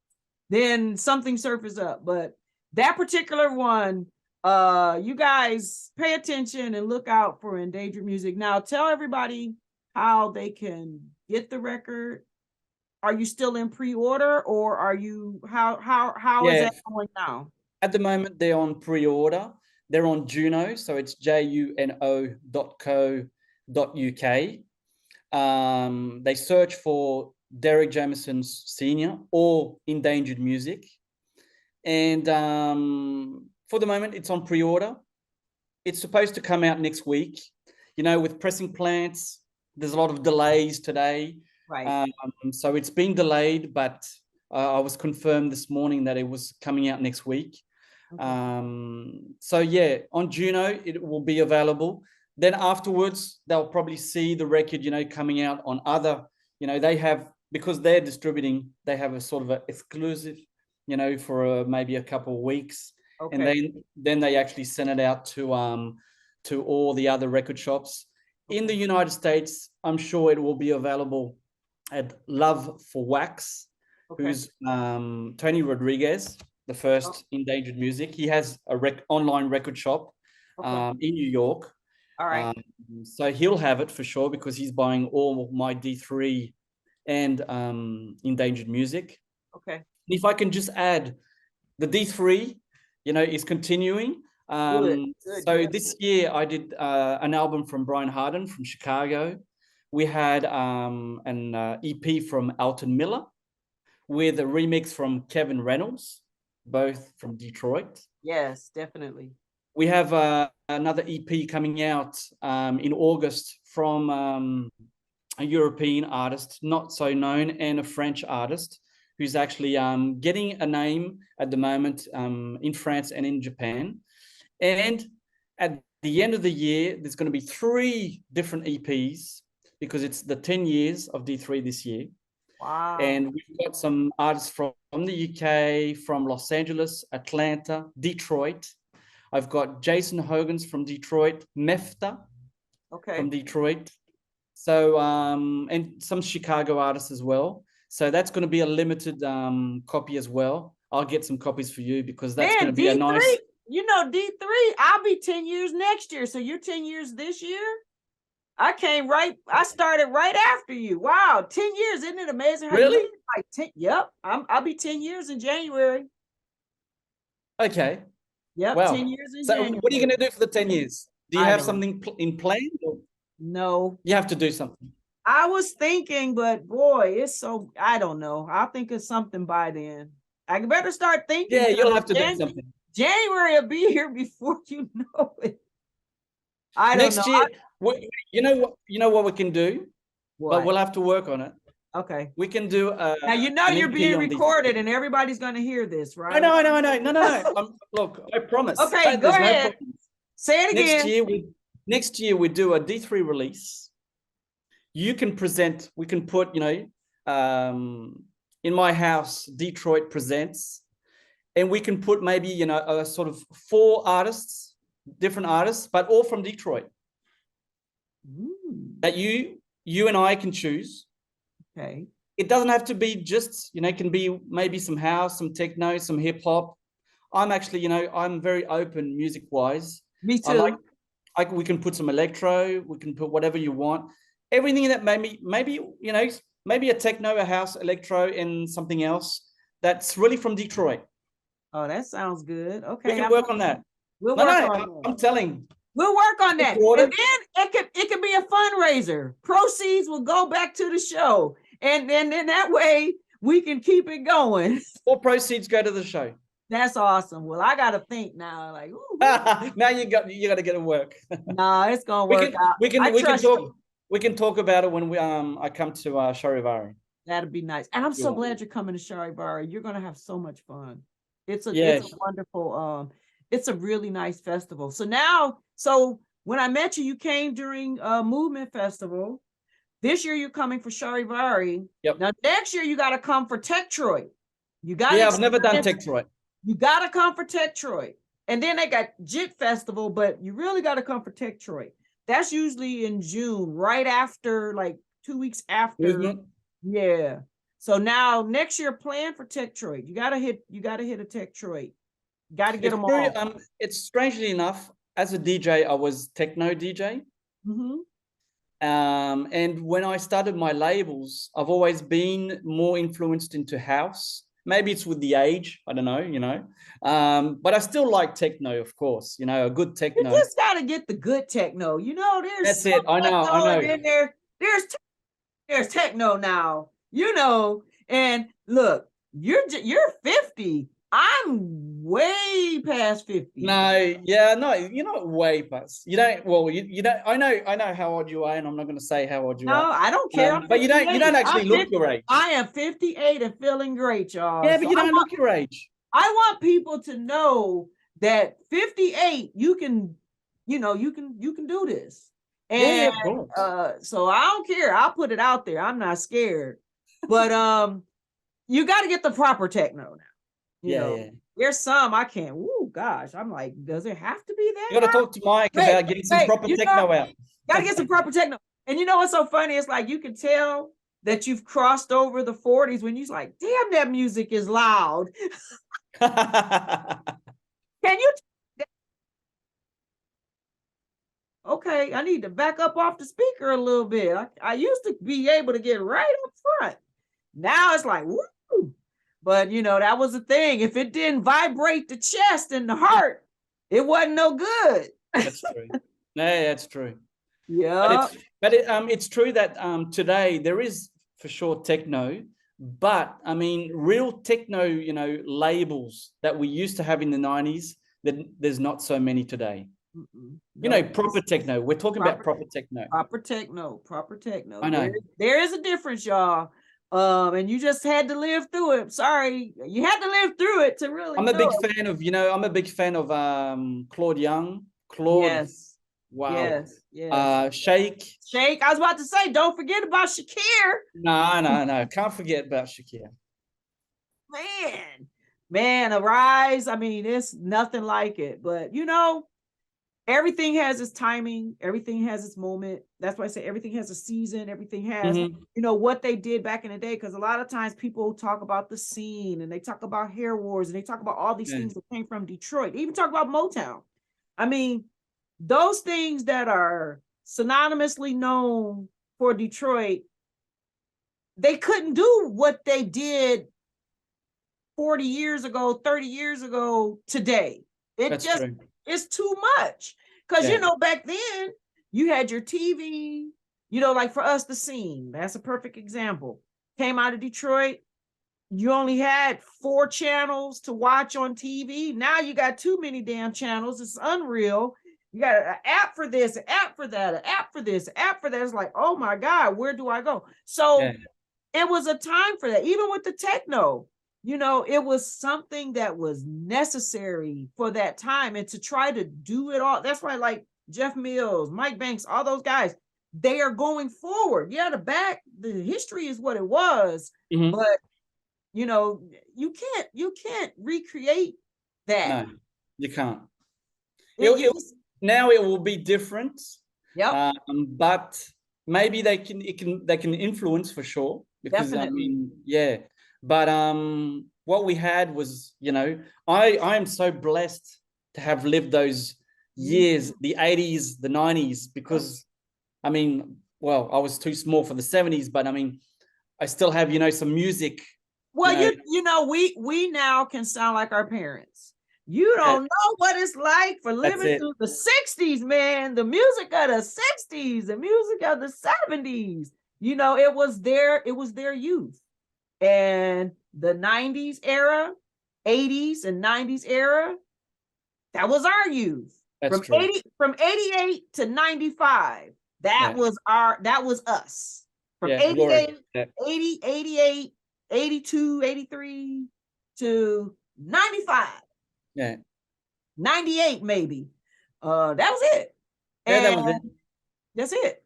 then something surfaces up. But that particular one, you guys pay attention and look out for Endangered Musique. Now tell everybody how they can get the record. Are you still in pre-order, or are you, how is that going now? At the moment, they're on pre-order. They're on Juno, so it's juno.co.uk. They search for Derek Jameson Sr. or Endangered Musique. And for the moment, it's on pre-order. It's supposed to come out next week. You know, with pressing plants, there's a lot of delays today. Right. So it's been delayed, but I was confirmed this morning that it was coming out next week. Okay. So yeah, on Juno, it will be available. Then afterwards, they'll probably see the record, you know, coming out on other they have, because they're distributing, they have a sort of an exclusive, for maybe a couple of weeks, and Okay. then they actually send it out to all the other record shops in the United States. I'm sure it will be available at Love for Wax, Okay. who's Tony Rodriguez, the first Endangered Music. He has a online record shop in New York. All right. So he'll have it for sure because he's buying all my D3 and Endangered Music. Okay. And if I can just add, the D3, is continuing. Good, So yes. this year I did an album from Bryan Hervieu from Chicago. We had an EP from Alton Miller with a remix from Kevin Reynolds, both from Detroit. Yes, definitely. We have another EP coming out in August from a European artist, not so known, and a French artist who's actually getting a name at the moment in France and in Japan. And at the end of the year, there's going to be 3 different EPs because it's the 10 years of D3 this year. Wow. And we've got some artists from the UK, from Los Angeles, Atlanta, Detroit. I've got Jason Hogan's from Detroit, Mefta from Detroit. So, and some Chicago artists as well. So that's going to be a limited copy as well. I'll get some copies for you because that's going to be D3, a nice... D3, I'll be 10 years next year. So you're 10 years this year? I started right after you. Wow, 10 years. Isn't it amazing? How Really? Like 10, yep. I'll be 10 years in January. Okay. Yep, Wow. 10 years in So January. what are you going to do for the 10 years? Do you I have don't- something in plan? Or No. you have to do something. I was thinking, but boy, I don't know. I'll think of something by then. I better start thinking. Yeah, you'll have to do Jan- something. January will be here before you know it. I don't Next know. year, you know what we can do? What? But we'll have to work on it. Okay. We can do Now an you're EP being on these- recorded and everybody's going to hear this, right? I know. No. Look, I promise. Okay, go There's no ahead. problem. Say it again. Next year we do a D3 release. You can present. We can put, in my house, Detroit presents, and we can put maybe a sort of 4 artists, different artists, but all from Detroit. That you and I can choose. Okay. It doesn't have to be just, it can be maybe some house, some techno, some hip hop. I'm actually, I'm very open music wise. Me too. We can put some electro, we can put whatever you want. Everything that maybe a techno, a house, electro, and something else that's really from Detroit. Oh, that sounds good. Okay. We can work on that. We'll work on that. I'm telling. We'll work on that. Order. And then it could be a fundraiser. Proceeds will go back to the show. And then that way we can keep it going. All proceeds go to the show. That's awesome. Well, I gotta think now. Like, ooh, now you got to get to work. nah, it's gonna work out. We can trust talk. you. We can talk about it when I come to Charivari. That'd be nice. And I'm so glad you're coming to Charivari. You're gonna have so much fun. It's a wonderful. It's a really nice festival. So when I met you, you came during Movement Festival. This year you're coming for Charivari. Yep. Now next year you got to come for Techtroit. You got. Yeah, I've never done Techtroit. You got to come for Techtroit. And then they got JIT Festival, but you really got to come for Techtroit. That's usually in June, right after, like 2 weeks after. Movement. Yeah. So now next year, plan for Techtroit. You gotta hit a Techtroit. Got to get them all. It's strangely enough, as a DJ, I was techno DJ. Mm-hmm. And when I started my labels, I've always been more influenced into house. Maybe it's with the age, I don't know, but I still like techno, of course, a good techno. You just got to get the good techno, That's it. I know. And then there's techno now, and look, you're 50. I'm way past 50. No, you're not way past. You don't. Well, you don't. I know how old you are, and I'm not going to say how old you are. No, I don't care. But you don't actually look your age. I am 58 and feeling great, y'all. Yeah, but you don't look your age. I want people to know that 58, you can do this. Yeah, And of course. so I don't care. I'll put it out there. I'm not scared. But you got to get the proper techno now. You Yeah, know, yeah. there's some I can't. Ooh, gosh. I'm like, does it have to be that You got to hard? talk to Mike Wait, about getting some proper you techno know, out. gotta get some proper techno. And you know what's so funny? It's like you can tell that you've crossed over the 40s when you're like, damn, that music is loud. Can you? Okay, I need to back up off the speaker a little bit. I used to be able to get right up front. Now it's like, woo. But you know, that was the thing. If it didn't vibrate the chest and the heart, it wasn't no good. That's true. No, that's true. Yeah. It's true that today there is for sure techno, but I mean real techno, you know, labels that we used to have in the 90s, that there's not so many today. You know, proper techno. We're talking about proper techno. Proper techno. I know. There is a difference, y'all. And you just had to live through it. Sorry, you had to live through it to really. I'm a big fan of, you know, I'm a big fan of Claude Young. Claude. Yes. Wow. Yes. Shake. I was about to say, don't forget about Shakir. No. Can't forget about Shakir. Man, Arise. I mean, it's nothing like it. But you know, everything has its timing, everything has its moment. That's why I say everything has a season, everything has, you know, what they did back in the day. Because a lot of times people talk about the scene and they talk about hair wars and they talk about all these things that came from Detroit. They even talk about Motown. I mean, those things that are synonymously known for Detroit, they couldn't do what they did 40 years ago, 30 years ago today. It's too much. Because, you know, back then you had your TV, you know, like for us, the scene, that's a perfect example. Came out of Detroit, you only had 4 channels to watch on TV. Now you got too many damn channels. It's unreal. You got an app for this, an app for that, an app for this, an app for that. It's like, oh my God, where do I go? So it was a time for that. Even with the techno, you know, it was something that was necessary for that time. And to try to do it all, that's why like Jeff Mills, Mike Banks, all those guys, they are going forward. Yeah, the history is what it was, but you know, you can't recreate that. No, you can't. Now it will be different. Yeah. But maybe they can influence for sure, because Definitely. I mean, yeah. But what we had was, you know, I am so blessed to have lived those years, the 80s, the 90s, because I mean, well, I was too small for the 70s, but I mean, I still have, you know, some music. Well, you know, we now can sound like our parents. You don't know what it's like for living through the 60s, man. The music of the 60s, the music of the 70s. You know, it was their youth. And the 90s era, 80s and 90s era, that was our youth. From 88 to 95, that was us. From 88, 80, 88, 82, 83 to 95. 98 maybe. That was it. And that was it. That's it.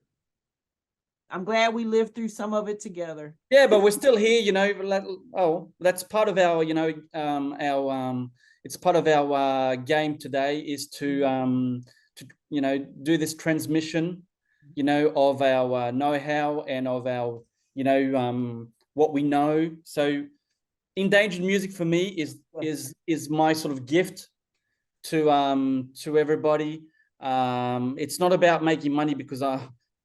I'm glad we lived through some of it together. Yeah, but we're still here, you know. That's part of our, you know, it's part of our game today is to you know, do this transmission, you know, of our know-how and of our, you know, what we know. So Endangered Music for me is my sort of gift to everybody. It's not about making money, because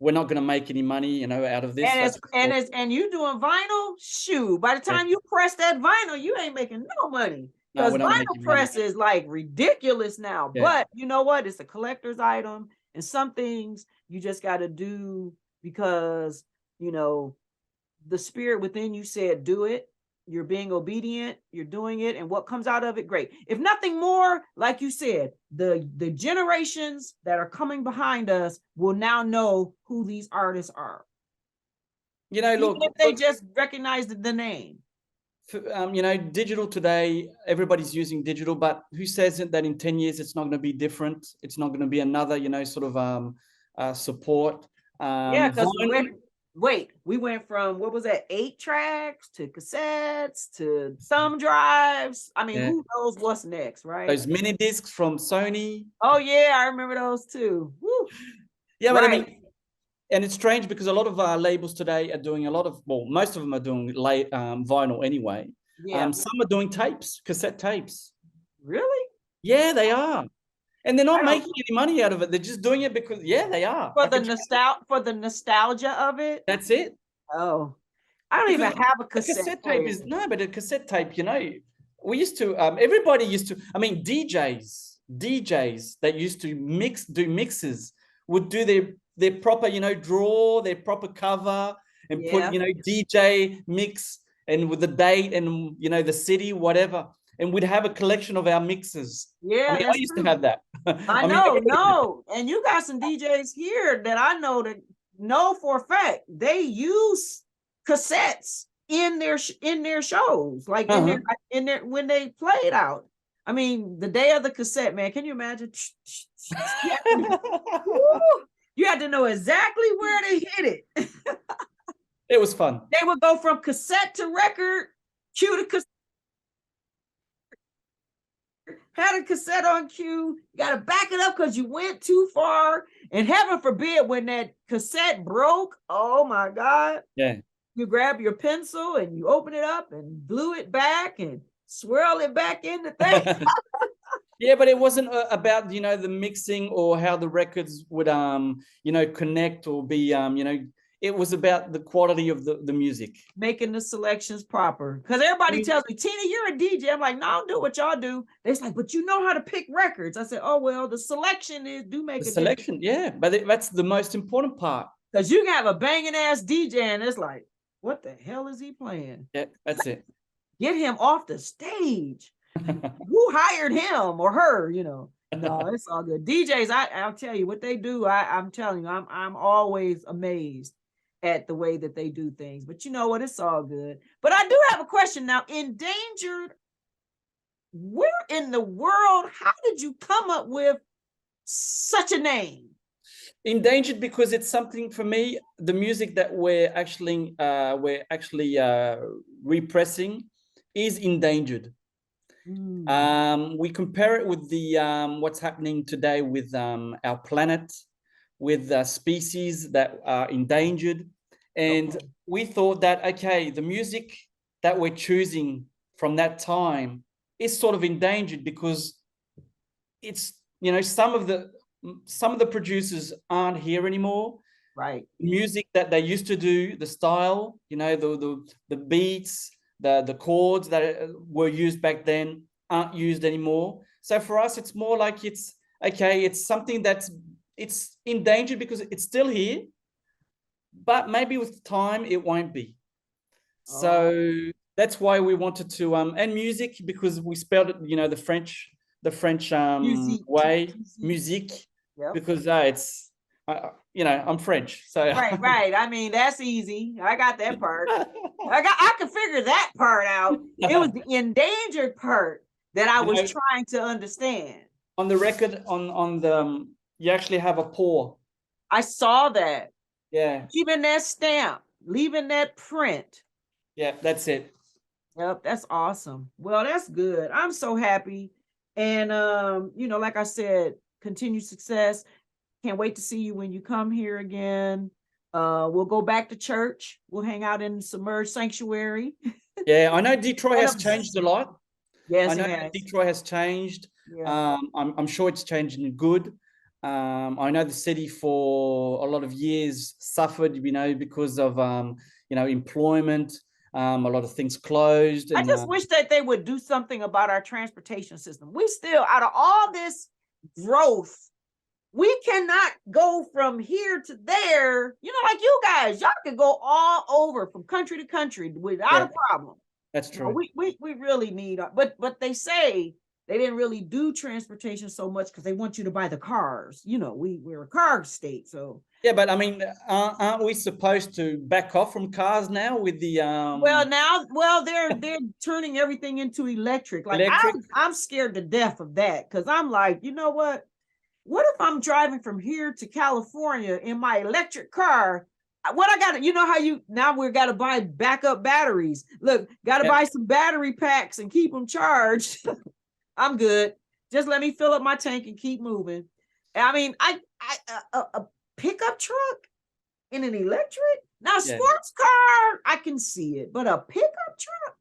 we're not going to make any money, you know, out of this. And you doing vinyl? Shoot, by the time you press that vinyl, you ain't making no money. Because vinyl press is like ridiculous now. But you know what? It's a collector's item, and some things you just got to do because, you know, the spirit within you said do it. You're being obedient, you're doing it, and what comes out of it, great. If nothing more, like you said, the generations that are coming behind us will now know who these artists are. You know, even if they just recognize the name. You know, digital today, everybody's using digital, but who says that in 10 years it's not going to be different? It's not going to be another, you know, sort of support. Yeah, because Vinyl- we went from, what was that, 8 tracks to cassettes to thumb drives. I mean, Yeah. who knows what's next, right? those mini discs from Sony. Oh yeah, I remember those too. Woo. Yeah, but I Right. mean, and it's strange because a lot of labels today are doing a lot of, well, most of them are doing vinyl anyway. Yeah. Some are doing tapes, cassette tapes. Really? Yeah, they are. And they're not I don't- making any money out of it. They're just doing it because, yeah, they are. For I the can- nostalgia of it. That's it. Oh, I don't even Because have a a cassette cassette player. tape is, no, but a cassette tape, you know, we used to, everybody used to, I mean, DJs that used to do mixes would do their proper, you know, draw, their proper cover and Yeah. put, you know, DJ mix and with the date and, you know, the city, whatever. And we'd have a collection of our mixes. Yeah, I mean, I that's used true. to have that. I mean, know, everybody- no, and you got some DJs here that I know for a fact they use cassettes in their shows, like in their when they play it out. I mean, the day of the cassette, man, can you imagine? You had to know exactly where to hit it. It was fun. They would go from cassette to record, cue to cassette. Had a cassette on cue, you got to back it up because you went too far. And heaven forbid, when that cassette broke, oh my God. Yeah. You grab your pencil and you open it up and glue it back and swirl it back in the thing. Yeah, but it wasn't about, you know, the mixing or how the records would, you know, connect or be, you know, it was about the quality of the music. Making the selections proper. Because everybody tells me, Tina, you're a DJ. I'm like, no, I don't do what y'all do. They're like, but you know how to pick records. I said, oh, well, the selection do make The a selection, yeah, but that's the most important part. Because you can have a banging ass DJ and it's like, what the hell is he playing? Yeah, that's it. Get him off the stage. Who hired him or her? You know, no, it's all good. DJs, I'll tell you what they do. I'm telling you, I'm always amazed at the way that they do things. But you know what? It's all good. But I do have a question now. Endangered, where in the world? How did you come up with such a name? Endangered because it's something for me. The music that we're actually repressing is endangered. We compare it with the what's happening today with our planet, with species that are endangered, and we thought that okay, the music that we're choosing from that time is sort of endangered because it's, you know, some of the producers aren't here anymore. Right. Music that they used to do, the style, you know, the beats, the chords that were used back then aren't used anymore. So for us, it's more like it's okay, it's something it's endangered because it's still here, but maybe with time it won't be. So that's why we wanted to and music, because we spelled it, you know, the French way, musique, Yep. because it's you know, I'm French, so right. I mean, that's easy. I got that part. I can figure that part out. It was the endangered part that I was trying to understand. On the record, on the you actually have a paw. I saw that. Yeah. Leaving that stamp, leaving that print. Yeah, that's it. Yep, that's awesome. Well, that's good. I'm so happy. And you know, like I said, continued success. Can't wait to see you when you come here again. We'll go back to church. We'll hang out in Submerged Sanctuary. Yeah, I know Detroit has changed a lot. Yes, I know it has. Detroit has changed. Yeah. I'm sure it's changing good. I know the city for a lot of years suffered, you know, because of you know, employment. A lot of things closed. I just wish that they would do something about our transportation system. We still, out of all this growth, we cannot go from here to there. You know, like you guys, y'all can go all over from country to country without a problem. That's true. You know, we really need, but they say they didn't really do transportation so much because they want you to buy the cars. You know, we're a car state, so. Yeah, but I mean, aren't we supposed to back off from cars now with the Well, they're turning everything into electric. Like Electric? I'm scared to death of that because I'm like, you know what? what if I'm driving from here to California in my electric car? What I got to, you know how now we've got to buy backup batteries. Look, got to buy some battery packs and keep them charged. I'm good. Just let me fill up my tank and keep moving. I mean, a pickup truck in an electric? Now, a sports car, I can see it, but a pickup truck?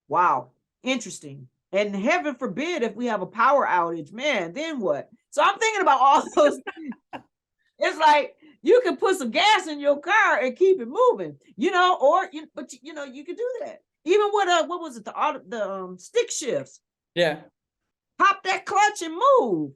Wow, interesting. And heaven forbid if we have a power outage, man, then what? So I'm thinking about all those. It's like you can put some gas in your car and keep it moving, but you could do that. Even with what was it, the stick shifts? Yeah. Pop that clutch and move.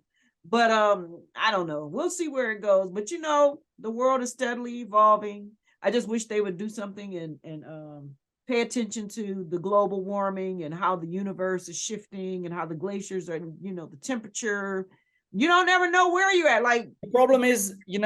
But I don't know. We'll see where it goes. But the world is steadily evolving. I just wish they would do something and pay attention to the global warming and how the universe is shifting and how the glaciers are, the temperature. You don't ever know where you're at. Like, the problem is, you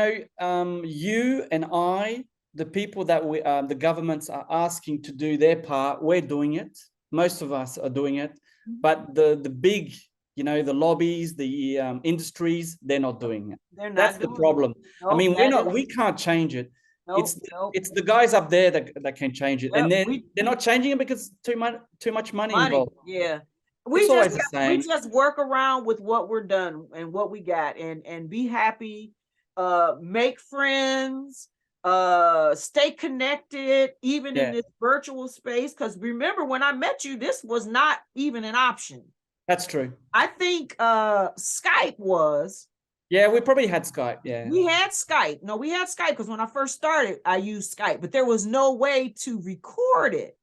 and I, the people that the governments are asking to do their part, we're doing it. Most of us are doing it. But the big, the lobbies, the industries, they're not doing it. That's the problem. Nope, I mean, we can't change it. It's the guys up there that can change it. Well, and they're not changing it because too much money involved. Yeah. We just work around with what we're done and what we got and be happy, make friends, stay connected, even in this virtual space. Because remember, when I met you, this was not even an option. That's true. I think Skype was. Yeah, we probably had Skype. Yeah. We had Skype. No, we had Skype because when I first started, I used Skype, but there was no way to record it.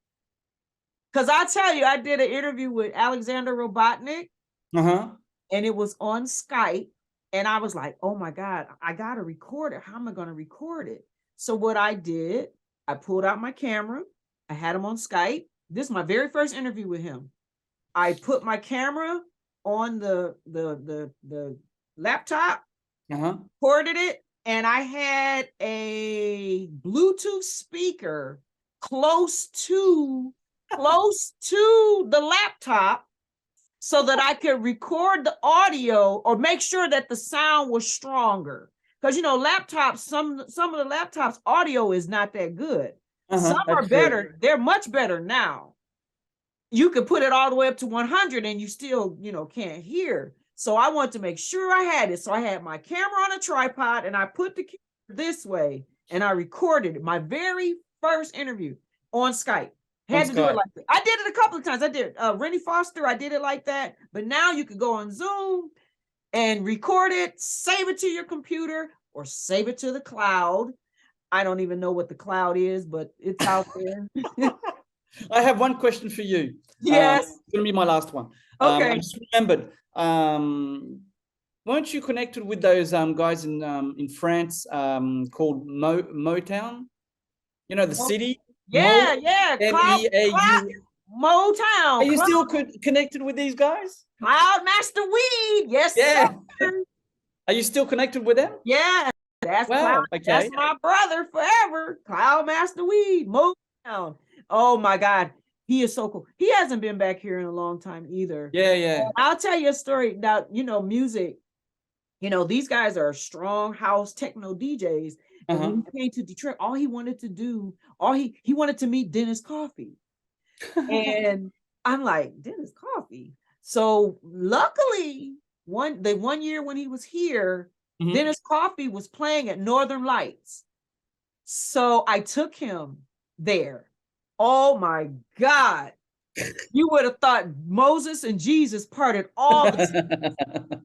Because I tell you, I did an interview with Alexander Robotnik, and it was on Skype. And I was like, oh my God, I got to record it. How am I going to record it? So what I did, I pulled out my camera. I had him on Skype. This is my very first interview with him. I put my camera on the laptop, recorded it, and I had a Bluetooth speaker close to the laptop so that I could record the audio or make sure that the sound was stronger. Because laptops, some of the laptops audio is not that good. Some are better. True. They're much better now. You could put it all the way up to 100 and you still, can't hear. So I wanted to make sure I had it. So I had my camera on a tripod and I put the camera this way and I recorded it. My very first interview on Skype. Had to do it like that. I did it a couple of times. I did Rennie Foster. I did it like that. But now you could go on Zoom and record it, save it to your computer or save it to the cloud. I don't even know what the cloud is, but it's out there. I have one question for you. Yes. It's going to be my last one. Okay. I just remembered, weren't you connected with those guys in France called Motown? The city? Yeah. Motown. Are you still connected with these guys? Cloud Master Weed. Yes. Yeah. Sir. Are you still connected with them? Yeah. That's That's my brother forever. Cloud Master Weed. Motown. Oh my God. He is so cool. He hasn't been back here in a long time either. Yeah. I'll tell you a story. Now, music, these guys are strong house techno DJs. And when he came to Detroit, all he wanted to do, he wanted to meet Dennis Coffey. And I'm like, Dennis Coffey. So luckily, one year when he was here, Dennis Coffey was playing at Northern Lights. So I took him there. Oh my God. You would have thought Moses and Jesus parted all the time.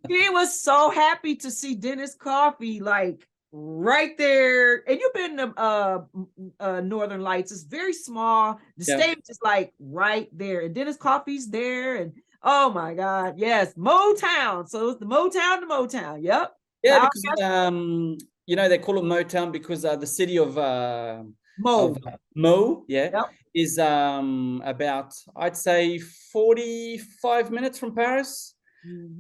He was so happy to see Dennis Coffey like right there. And you've been to Northern Lights. It's very small. The stage is like right there. And Dennis Coffey's there. And oh my God. Yes. Motown. So it's the Motown to Motown. Yep. Yeah, because they call it Motown because the city of Mo, is about, I'd say 45 minutes from Paris,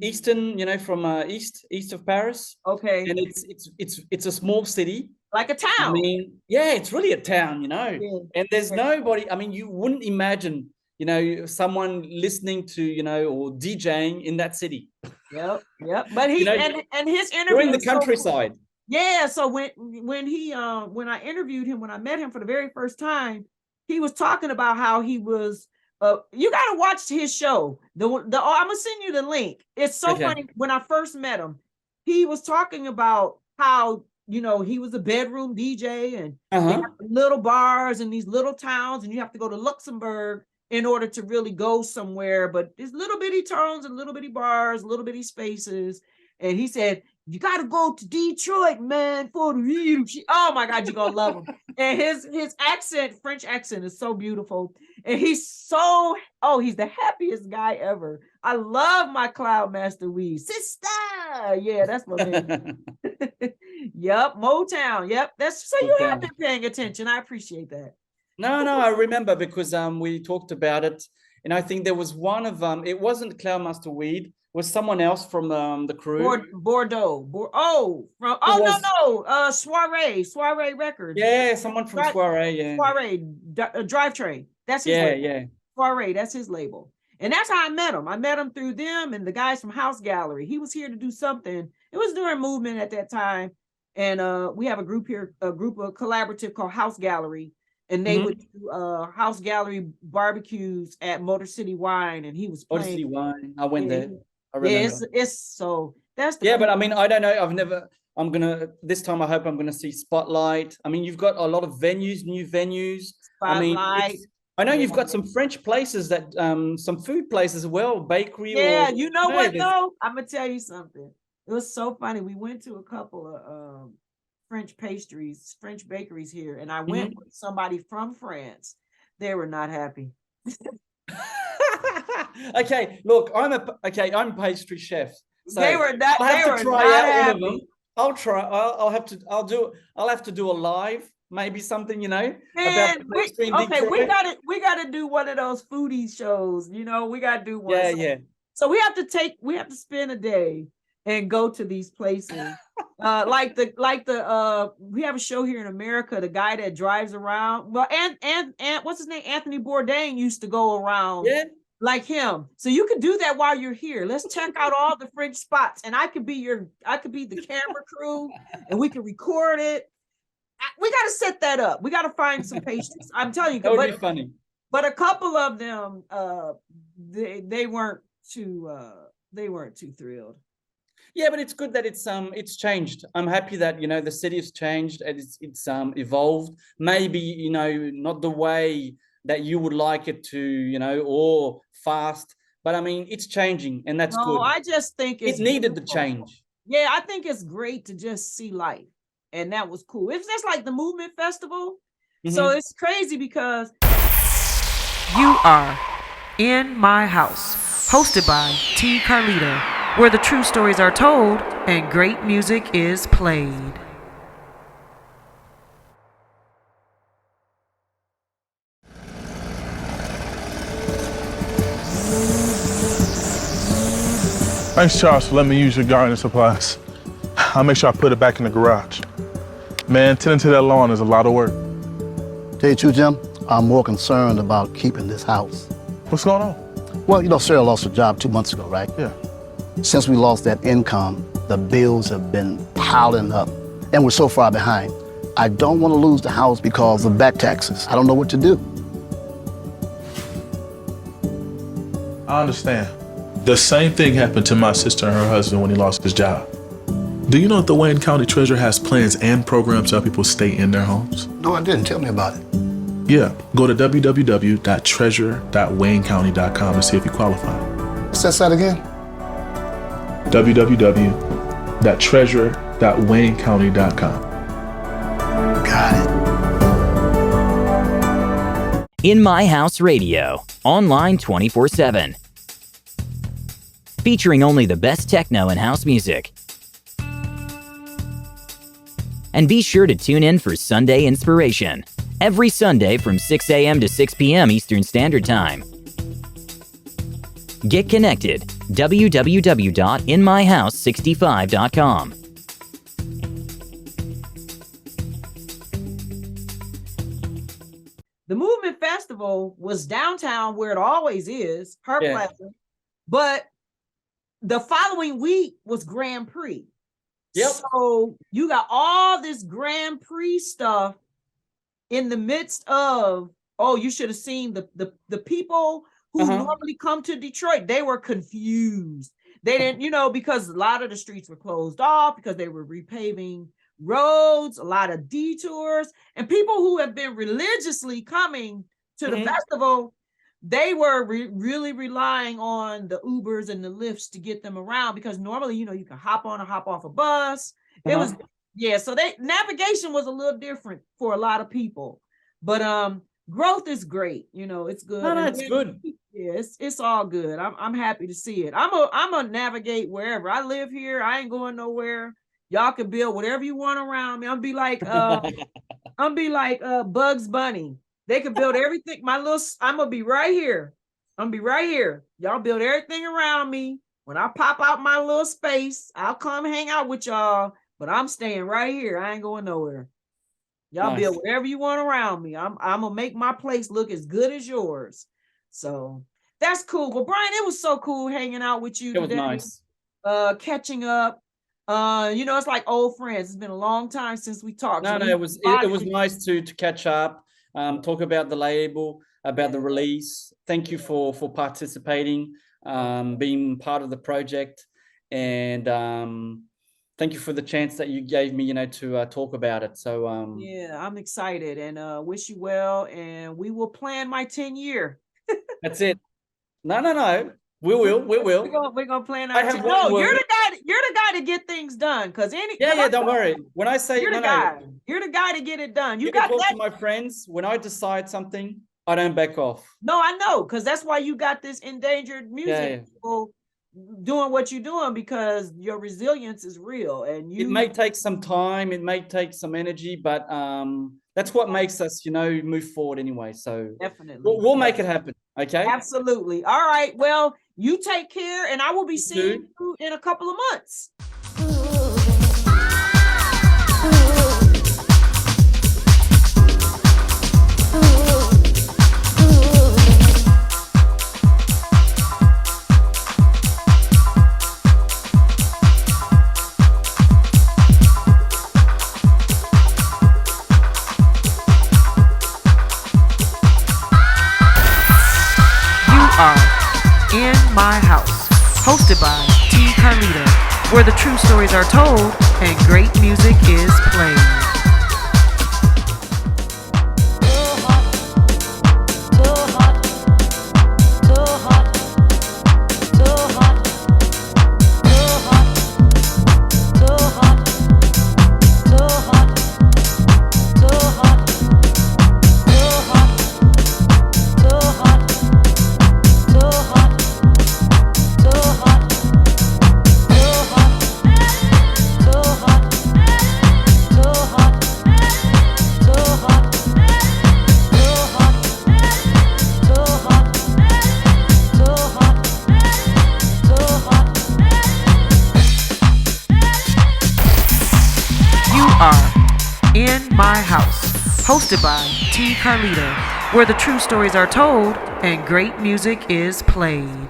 eastern, from east of Paris. Okay. And it's a small city. Like a town. I mean, yeah, it's really a town, And there's nobody, I mean, you wouldn't imagine someone listening to, or DJing in that city. Yep. But he and his We're interview in the was so cool. countryside. Yeah, so when I interviewed him, when I met him for the very first time, he was talking about how he was you got to watch his show. I'm going to send you the link. It's so funny. When I first met him, he was talking about how, he was a bedroom DJ and they have little bars in these little towns, and you have to go to Luxembourg in order to really go somewhere, but there's little bitty towns and little bitty bars, little bitty spaces. And he said, you got to go to Detroit, man, for the real shit. Oh my God, you're going to love him. And his accent, French accent, is so beautiful. And he's the happiest guy ever. I love my Cloudmaster weed. Sister. Yeah, that's my man. Yep, Motown. Yep. So you have been paying attention. I appreciate that. No, I remember because we talked about it. And I think there was one of it wasn't Cloudmaster Weed. Was someone else from the crew? Bordeaux. Soiree Records. Yeah, someone from Soiree. Yeah. Soiree Drivetrain. That's his label. Yeah. Soiree, that's his label. And that's how I met him. I met him through them and the guys from House Gallery. He was here to do something. It was during movement at that time. And we have a group here, a group of collaborative called House Gallery. And they would do House Gallery barbecues at Motor City Wine. And he was playing. Motor City Wine. I went there. Yeah, it's so that's the but I mean, I don't know. This time I hope I'm gonna see Spotlight. I mean, you've got a lot of venues, new venues. Spotlight. I know you've got some French places that some food places as well, bakery. Yeah, you know what though? I'm gonna tell you something. It was so funny. We went to a couple of French bakeries here, and I went with somebody from France. They were not happy. Okay, look, I'm a pastry chef. So they were not. I have they to were try not out happy. one of them. I'll try. I'll have to do a live, maybe something, Man, about pastry in Detroit. we gotta do one of those foodie shows. We gotta do one. Yeah. So we have to spend a day and go to these places. We have a show here in America, the guy that drives around. Well, and what's his name? Anthony Bourdain used to go around like him. So you could do that while you're here. Let's check out all the French spots, and I could be the camera crew, and we can record it. We got to set that up. We got to find some pastries. I'm telling you, that would be funny. But a couple of them, they weren't too thrilled. Yeah, but it's good that it's changed. I'm happy that the city has changed and it's evolved. Maybe not the way that you would like it to, or fast. But I mean, it's changing, and that's good. I just think it needed the change. Yeah, I think it's great to just see life, and that was cool. It's just like the Movement Festival. So it's crazy because you are in my house, hosted by T. Carlita, where the true stories are told and great music is played. Thanks, Charles, for letting me use your gardening supplies. I'll make sure I put it back in the garage. Man, tending to that lawn is a lot of work. Tell you the truth, Jim, I'm more concerned about keeping this house. What's going on? Well, Sarah lost her job 2 months ago, right? Yeah. Since we lost that income, the bills have been piling up, and we're so far behind. I don't want to lose the house because of back taxes. I don't know what to do. I understand. The same thing happened to my sister and her husband when he lost his job. Do you know that the Wayne County Treasurer has plans and programs to help people stay in their homes? No, I didn't. Tell me about it. Yeah, go to www.treasurer.waynecounty.com to see if you qualify. Say that again. www.treasurer.waynecounty.com. Got it. In My House Radio, online 24/7. Featuring only the best techno and house music. And be sure to tune in for Sunday Inspiration, every Sunday from 6 a.m. to 6 p.m. Eastern Standard Time. Get connected, www.inmyhouse65.com. The Movement Festival was downtown where it always is, Her Plaza, but the following week was Grand Prix. Yep. So you got all this Grand Prix stuff in the midst of, you should have seen the people who normally come to Detroit. They were confused. They didn't, because a lot of the streets were closed off because they were repaving roads, a lot of detours, and people who have been religiously coming to the festival, they were really relying on the Ubers and the Lyfts to get them around, because normally, you can hop on or hop off a bus. It was, so navigation was a little different for a lot of people, but growth is great. It's good. No, it's good. Yeah, it's all good. I'm happy to see it. I'm a navigate wherever. I live here. I ain't going nowhere. Y'all can build whatever you want around me. I'm be like Bugs Bunny. They can build everything. I'm gonna be right here. Y'all build everything around me. When I pop out my little space, I'll come hang out with y'all. But I'm staying right here. I ain't going nowhere. Y'all build whatever you want around me. I'm gonna make my place look as good as yours. So that's cool. Well, Bryan, it was so cool hanging out with you today. It was nice. Catching up. It's like old friends. It's been a long time since we talked. No, it was nice to catch up, talk about the label, about the release. Thank you for participating, being part of the project, and thank you for the chance that you gave me, to talk about it. So I'm excited and wish you well, and we will plan my 10-year. That's it. No. We will. We're gonna plan our. No, you're the guy to get things done. Don't worry. When I say you're the guy, you're the guy to get it done. You got talk that. To my friends. When I decide something, I don't back off. No, I know, because that's why you got this Endangered Musique people doing what you're doing, because your resilience is real, and It may take some time. It may take some energy, but that's what makes us, move forward anyway. So definitely, we'll make it happen. Okay. Absolutely. All right. Well, you take care, and I will be seeing you in a couple of months. In My House, hosted by T. Carlita, where the true stories are told and great music is played. In My House, hosted by T. Carlita, where the true stories are told and great music is played.